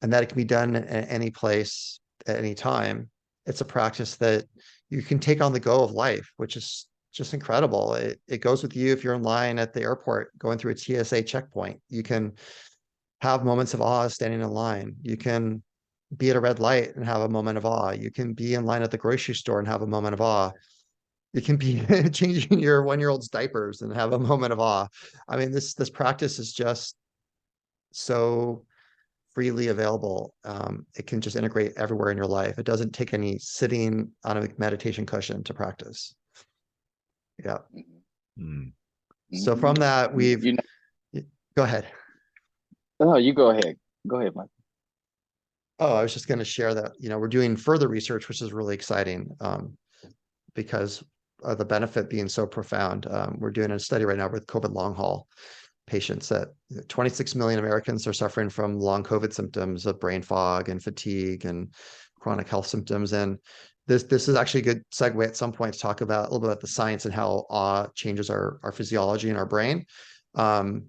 and that it can be done at any place at any time. It's a practice that you can take on the go of life, which is just incredible. It goes with you if you're in line at the airport going through a TSA checkpoint. You can have moments of awe standing in line. You can be at a red light and have a moment of awe. You can be in line at the grocery store and have a moment of awe. You can be changing your 1-year-old's diapers and have a moment of awe. I mean, this practice is just so freely available. It can just integrate everywhere in your life. It doesn't take any sitting on a meditation cushion to practice. Yeah. Mm. So from that, we've go ahead. No, you go ahead. Go ahead, Mike. Oh, I was just going to share that, we're doing further research, which is really exciting because of the benefit being so profound. We're doing a study right now with COVID long haul patients that 26 million Americans are suffering from long COVID symptoms of brain fog and fatigue and chronic health symptoms. And this is actually a good segue at some point to talk about a little bit about the science and how awe changes our physiology in our brain and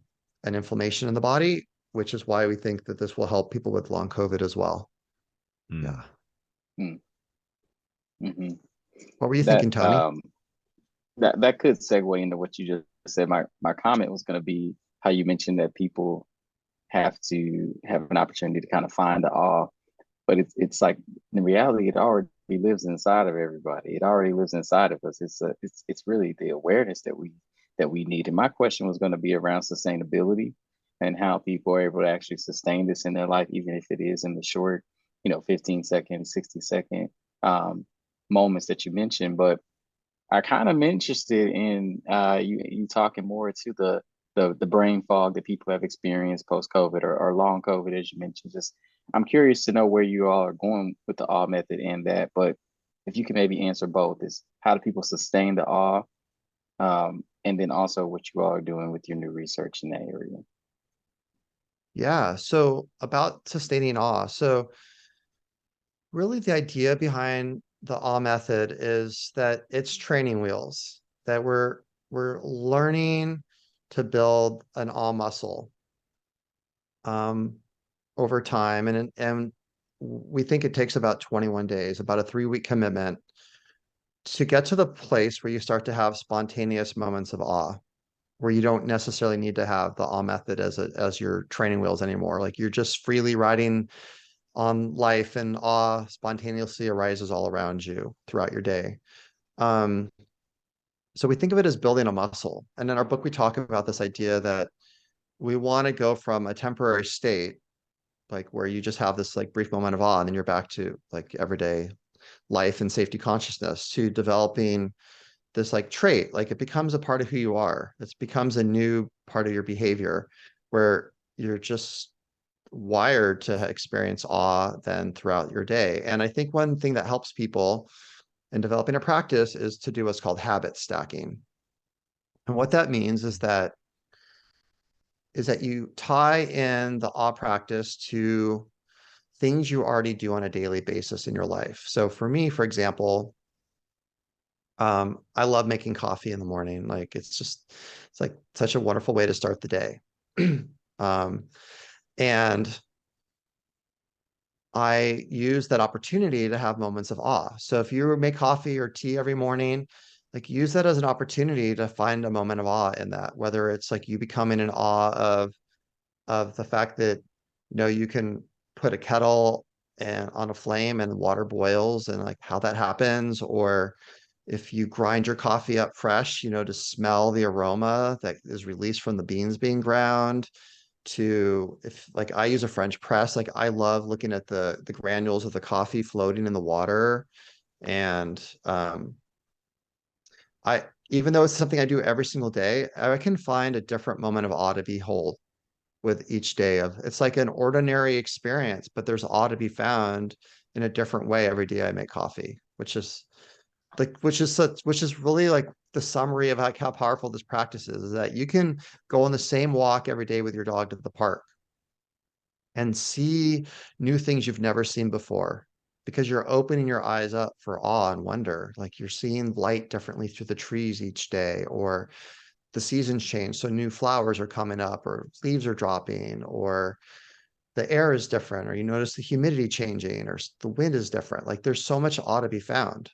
inflammation in the body, which is why we think that this will help people with long COVID as well. Mm. Yeah. Mm-hmm. What were you thinking, Tony? That could segue into what you just said. My comment was going to be how you mentioned that people have to have an opportunity to kind of find the awe, but it's like in reality it already lives inside of everybody. It already lives inside of us. It's really the awareness that we need. And my question was going to be around sustainability and how people are able to actually sustain this in their life, even if it is in the short, 15-second, 60-second moments that you mentioned. But I kind of am interested in you talking more to the brain fog that people have experienced post COVID or long COVID, as you mentioned. Just I'm curious to know where you all are going with the awe method and that. But if you can maybe answer both, is how do people sustain the awe, and then also what you all are doing with your new research in that area. Yeah. So about sustaining awe. So really the idea behind the awe method is that it's training wheels, that we're learning to build an awe muscle over time. And we think it takes about 21 days, about a 3-week commitment to get to the place where you start to have spontaneous moments of awe, where you don't necessarily need to have the awe method as your training wheels anymore. Like you're just freely riding on life, and awe spontaneously arises all around you throughout your day. So we think of it as building a muscle. And in our book, we talk about this idea that we want to go from a temporary state, like where you just have this like brief moment of awe, and then you're back to like everyday life and safety consciousness, to developing this like trait. Like it becomes a part of who you are. It becomes a new part of your behavior, where you're just wired to experience awe then throughout your day. And I think one thing that helps people And developing a practice is to do what's called habit stacking. And what that means is that you tie in the awe practice to things you already do on a daily basis in your life. So for me, for example, I love making coffee in the morning. Like it's like such a wonderful way to start the day. um, and I use that opportunity to have moments of awe. So if you make coffee or tea every morning, like use that as an opportunity to find a moment of awe in that, whether it's like you becoming in awe of the fact that you can put a kettle and on a flame and water boils and like how that happens, or if you grind your coffee up fresh, to smell the aroma that is released from the beans being ground, to if like I use a French press, like I love looking at the granules of the coffee floating in the water. And I even though it's something I do every single day, I can find a different moment of awe to behold with each day of it's like an ordinary experience, but there's awe to be found in a different way every day I make coffee, which is really like the summary of like how powerful this practice is that you can go on the same walk every day with your dog to the park and see new things you've never seen before because you're opening your eyes up for awe and wonder. Like you're seeing light differently through the trees each day, or the seasons change. So new flowers are coming up, or leaves are dropping, or the air is different, or you notice the humidity changing, or the wind is different. Like there's so much awe to be found.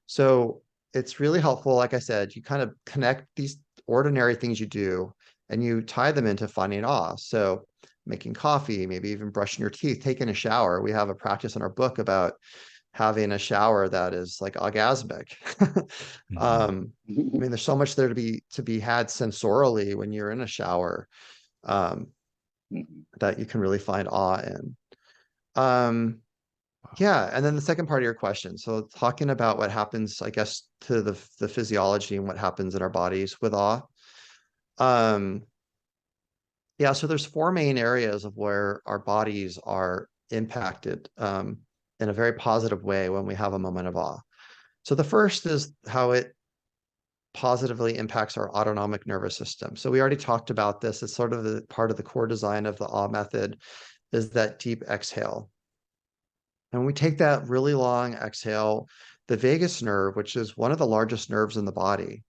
So it's really helpful. Like I said, you kind of connect these ordinary things you do and you tie them into finding awe. So making coffee, maybe even brushing your teeth, taking a shower. We have a practice in our book about having a shower that is like orgasmic. I mean, there's so much there to be had sensorially when you're in a shower, um, that you can really find awe in. Yeah, and then the second part of your question. So talking about what happens, I guess, to the physiology and what happens in our bodies with awe. Um, yeah, so there's four main areas of where our bodies are impacted in a very positive way when we have a moment of awe. So the first is how it positively impacts our autonomic nervous system. So we already talked about this. It's sort of the part of the core design of the awe method is that deep exhale. And when we take that really long exhale, the vagus nerve, which is one of the largest nerves in the body,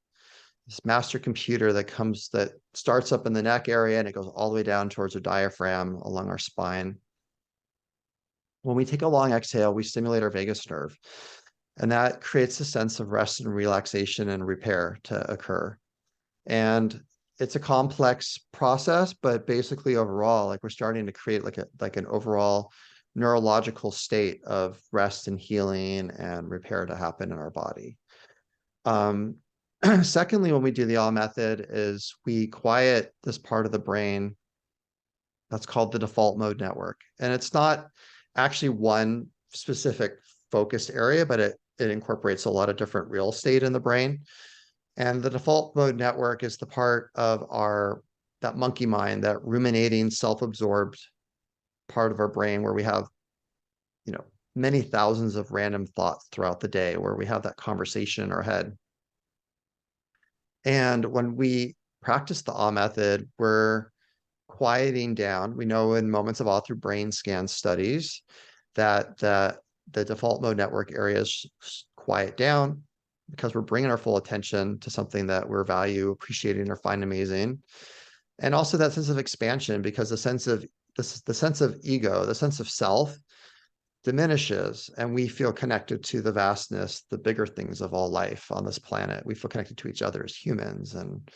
this master computer that starts up in the neck area and it goes all the way down towards our diaphragm along our spine. When we take a long exhale, we stimulate our vagus nerve, and that creates a sense of rest and relaxation and repair to occur. And it's a complex process, but basically overall, like we're starting to create like an overall neurological state of rest and healing and repair to happen in our body. Secondly, when we do the awe method is we quiet this part of the brain that's called the default mode network. And it's not actually one specific focused area, but it incorporates a lot of different real estate in the brain. And the default mode network is the part of that monkey mind, that ruminating, self-absorbed part of our brain where we have, many thousands of random thoughts throughout the day where we have that conversation in our head. And when we practice the awe method, we're quieting down. We know in moments of awe through brain scan studies that the default mode network areas quiet down because we're bringing our full attention to something that we're appreciating, or find amazing. And also that sense of expansion, because the sense of ego, the sense of self diminishes, and we feel connected to the vastness, the bigger things of all life on this planet. We feel connected to each other as humans and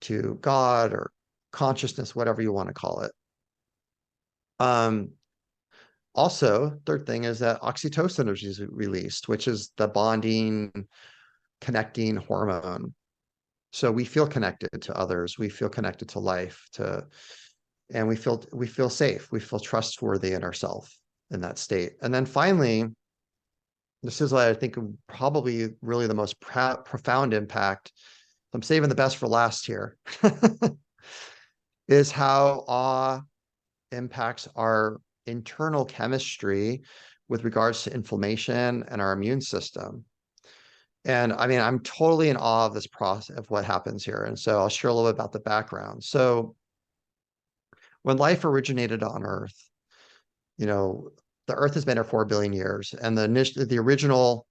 to God or consciousness, whatever you want to call it. Also, third thing is that oxytocin is released, which is the bonding, connecting hormone. So we feel connected to others, we feel connected to life, and we feel safe, we feel trustworthy in ourselves in that state. And then finally, this is what I think probably really the most profound impact. I'm saving the best for last here. Is how awe impacts our internal chemistry with regards to inflammation and our immune system. And I mean, I'm totally in awe of this process of what happens here. And so I'll share a little bit about the background. So when life originated on Earth, you know, the Earth has been here 4 billion years, and the original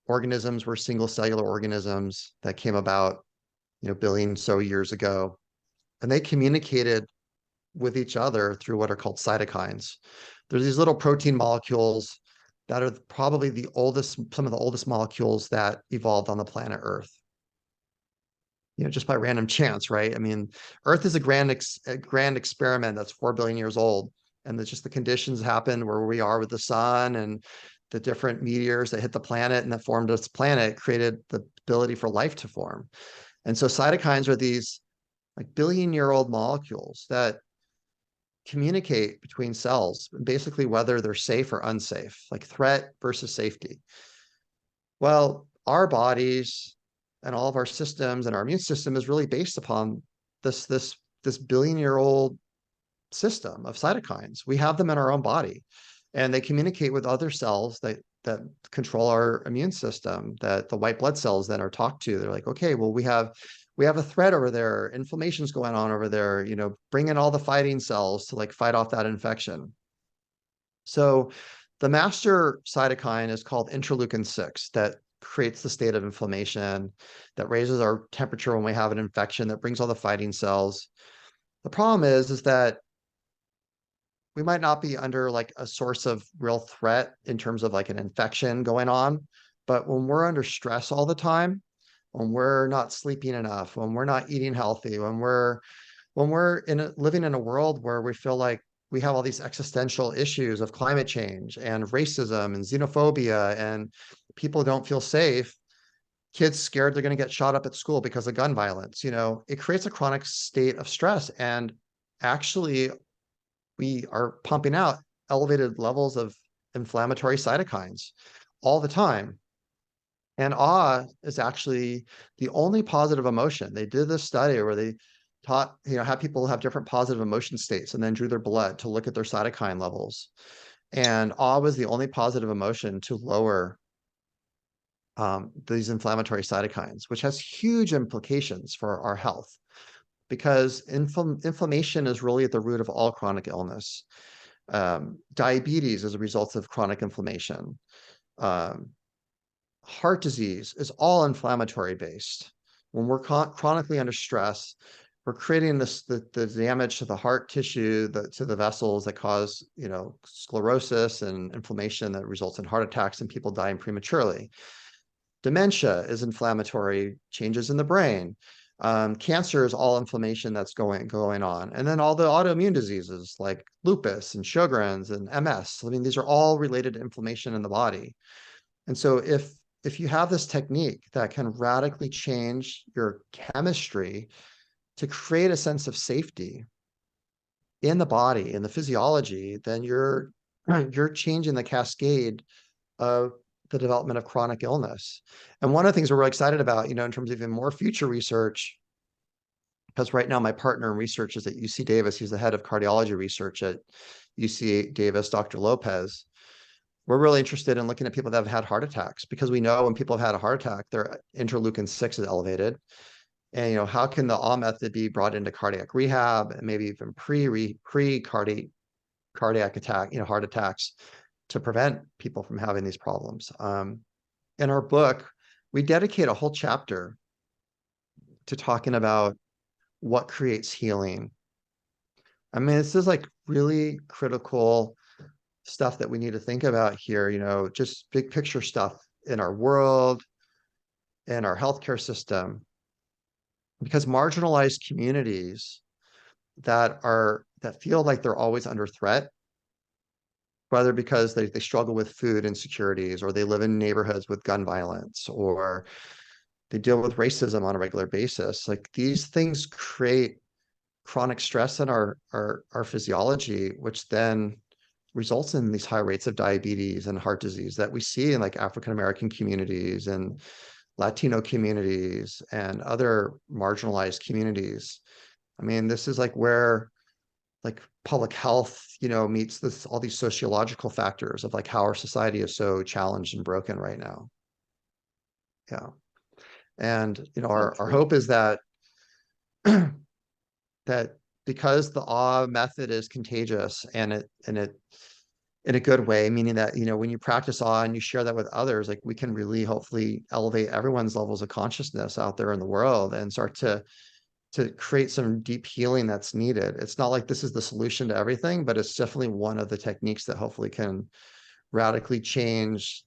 organisms were single cellular organisms that came about, billion so years ago, and they communicated with each other through what are called cytokines. There's these little protein molecules that are probably some of the oldest molecules that evolved on the planet Earth. Just by random chance, right? I mean, Earth is a grand experiment that's 4 billion years old, and it's just the conditions happen where we are with the sun and the different meteors that hit the planet and that formed this planet created the ability for life to form. And so cytokines are these like billion-year-old molecules that communicate between cells, basically whether they're safe or unsafe, like threat versus safety. Well, our bodies and all of our systems and our immune system is really based upon this billion-year-old system of cytokines. We have them in our own body, and they communicate with other cells that control our immune system, that the white blood cells then are talked to. They're like, okay, well, we have a threat over there, inflammation's going on over there, bring in all the fighting cells to like fight off that infection. So the master cytokine is called interleukin-6, that creates the state of inflammation, that raises our temperature when we have an infection, that brings all the fighting cells. The problem is that we might not be under like a source of real threat in terms of like an infection going on, but when we're under stress all the time, when we're not sleeping enough, when we're not eating healthy, when we're living in a world where we feel like we have all these existential issues of climate change and racism and xenophobia, and people don't feel safe, kids scared they're going to get shot up at school because of gun violence, it creates a chronic state of stress. And actually, we are pumping out elevated levels of inflammatory cytokines all the time. And awe is actually the only positive emotion. They did this study where they taught, had people have different positive emotion states and then drew their blood to look at their cytokine levels. And awe was the only positive emotion to lower these inflammatory cytokines, which has huge implications for our health, because inflammation is really at the root of all chronic illness. Diabetes is a result of chronic inflammation. Heart disease is all inflammatory based. When we're chronically under stress, we're creating the damage to the heart tissue, to the vessels that cause, sclerosis and inflammation that results in heart attacks and people dying prematurely. Dementia is inflammatory changes in the brain. Cancer is all inflammation that's going on. And then all the autoimmune diseases like lupus and Sjogren's and MS. I mean, these are all related to inflammation in the body. And so if you have this technique that can radically change your chemistry to create a sense of safety in the body, in the physiology, then you're changing the cascade of the development of chronic illness. And one of the things we're really excited about, in terms of even more future research, because right now my partner in research is at UC Davis. He's the head of cardiology research at UC Davis, Dr. Lopez. We're really interested in looking at people that have had heart attacks, because we know when people have had a heart attack, their interleukin-6 is elevated. And, how can the AWE method be brought into cardiac rehab and maybe even cardiac attack, heart attacks, to prevent people from having these problems. In our book, we dedicate a whole chapter to talking about what creates healing. I mean, this is like really critical stuff that we need to think about here, just big picture stuff in our world, in our healthcare system, because marginalized communities that feel like they're always under threat, whether because they struggle with food insecurities, or they live in neighborhoods with gun violence, or they deal with racism on a regular basis. Like, these things create chronic stress in our physiology, which then results in these high rates of diabetes and heart disease that we see in like African-American communities and Latino communities and other marginalized communities. I mean, this is like where like public health, meets all these sociological factors of like how our society is so challenged and broken right now. Yeah. And, So our true. hope is that, that because the awe method is contagious and it in a good way, meaning that, when you practice awe and you share that with others, like we can really hopefully elevate everyone's levels of consciousness out there in the world and start to create some deep healing that's needed. It's not like this is the solution to everything, but it's definitely one of the techniques that hopefully can radically change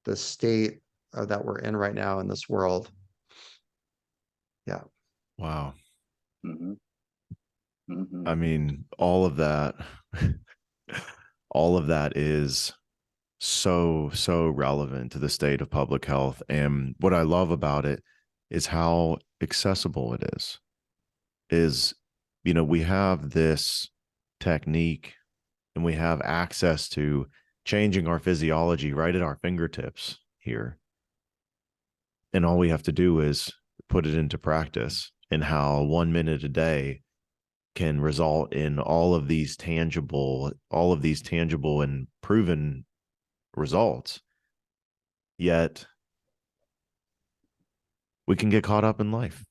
the state that we're in right now in this world. Yeah. Wow. Hmm. Hmm. I mean, all of that, all of that is so relevant to the state of public health. And what I love about it is how accessible it is, we have this technique and we have access to changing our physiology right at our fingertips here. And all we have to do is put it into practice, and how 1 minute a day can result in all of these tangible and proven results. Yet we can get caught up in life.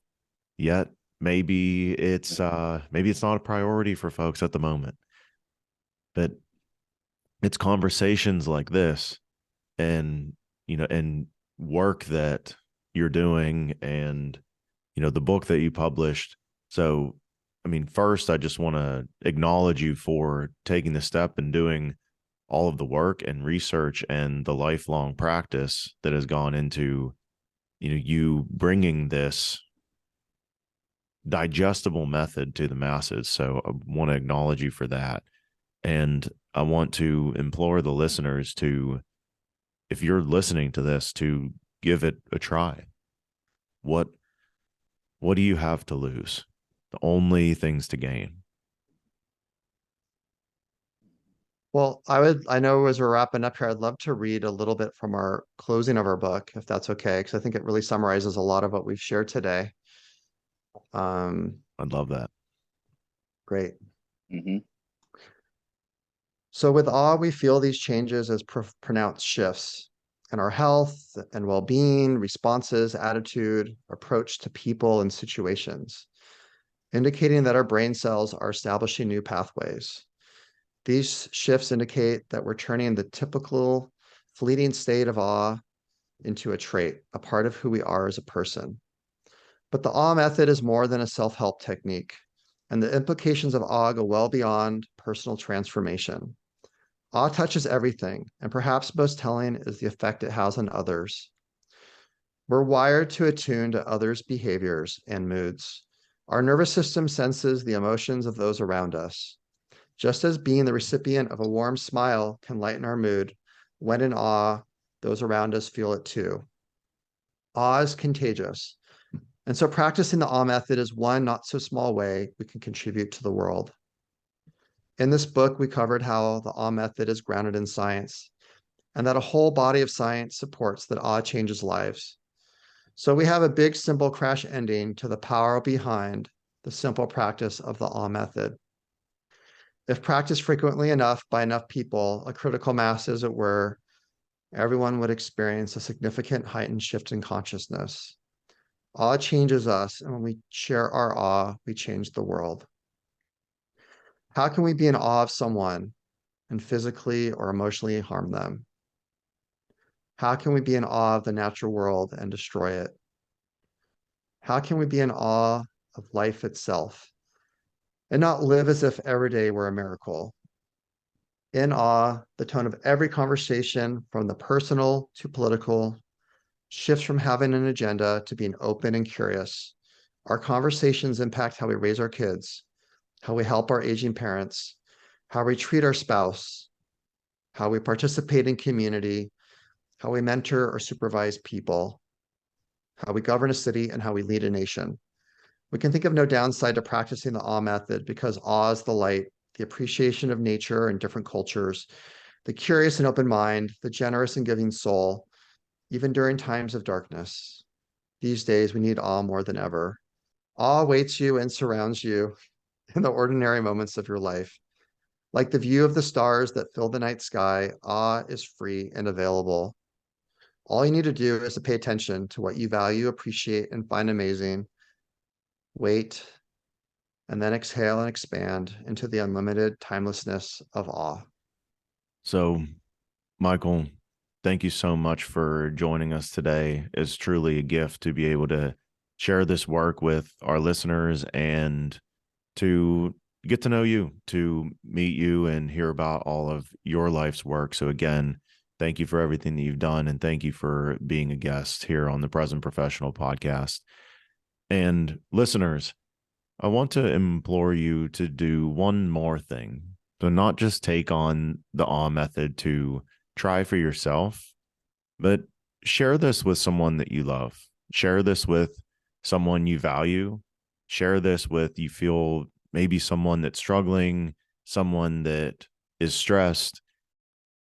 Yet maybe it's not a priority for folks at the moment. But it's conversations like this, and and work that you're doing, and the book that you published. So I mean, first I just want to acknowledge you for taking the step and doing all of the work and research and the lifelong practice that has gone into you bringing this digestible method to the masses. So I want to acknowledge you for that. And I want to implore the listeners to, if you're listening to this, to give it a try. What what do you have to lose? The only things to gain. Well, I know as we're wrapping up here, I'd love to read a little bit from our closing of our book, if that's okay, because I think it really summarizes a lot of what we've shared today. I'd love that. Great. Hmm. So with awe, we feel these changes as pronounced shifts in our health and well-being, responses, attitude, approach to people and situations, indicating that our brain cells are establishing new pathways. These shifts indicate that we're turning the typical fleeting state of awe into a trait, a part of who we are as a person. But the awe method is more than a self-help technique, and the implications of awe go well beyond personal transformation. Awe touches everything, and perhaps most telling is the effect it has on others. We're wired to attune to others' behaviors and moods. Our nervous system senses the emotions of those around us. Just as being the recipient of a warm smile can lighten our mood, when in awe, those around us feel it too. Awe is contagious. And so practicing the awe method is one not so small way we can contribute to the world. In this book, we covered how the awe method is grounded in science and that a whole body of science supports that awe changes lives. So we have a big simple crash ending to the power behind the simple practice of the awe method. If practiced frequently enough by enough people, a critical mass as it were, everyone would experience a significant heightened shift in consciousness. Awe changes us, and when we share our awe, we change the world. How can we be in awe of someone and physically or emotionally harm them? How can we be in awe of the natural world and destroy it? How can we be in awe of life itself and not live as if every day were a miracle? In awe, the tone of every conversation, from the personal to political, shifts from having an agenda to being open and curious. Our conversations impact how we raise our kids, how we help our aging parents, how we treat our spouse, how we participate in community, how we mentor or supervise people, how we govern a city, and how we lead a nation. We can think of no downside to practicing the awe method because awe is the light, the appreciation of nature and different cultures, the curious and open mind, the generous and giving soul, even during times of darkness. These days, we need awe more than ever. Awe awaits you and surrounds you in the ordinary moments of your life. Like the view of the stars that fill the night sky, awe is free and available. All you need to do is to pay attention to what you value, appreciate, and find amazing. Wait, and then exhale and expand into the unlimited timelessness of awe. So, Michael, thank you so much for joining us today. It's truly a gift to be able to share this work with our listeners and to get to know you, to meet you and hear about all of your life's work. So, again, thank you for everything that you've done. And thank you for being a guest here on the Present Professional podcast. And listeners, I want to implore you to do one more thing. So, not just take on the awe method to try for yourself, but share this with someone that you love. Share this with someone you value. Share this with you feel maybe someone that's struggling, someone that is stressed,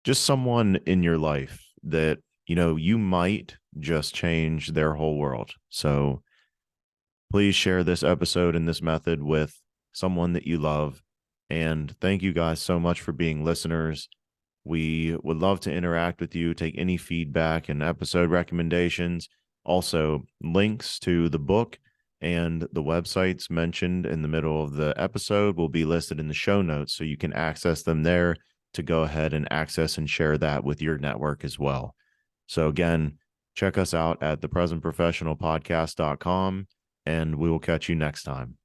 just someone in your life that, you might just change their whole world. So please share this episode and this method with someone that you love. And thank you guys so much for being listeners. We would love to interact with you, take any feedback and episode recommendations. Also, links to the book and the websites mentioned in the middle of the episode will be listed in the show notes, so you can access them there to go ahead and access and share that with your network as well. So again, check us out at thepresentprofessionalpodcast.com, and we will catch you next time.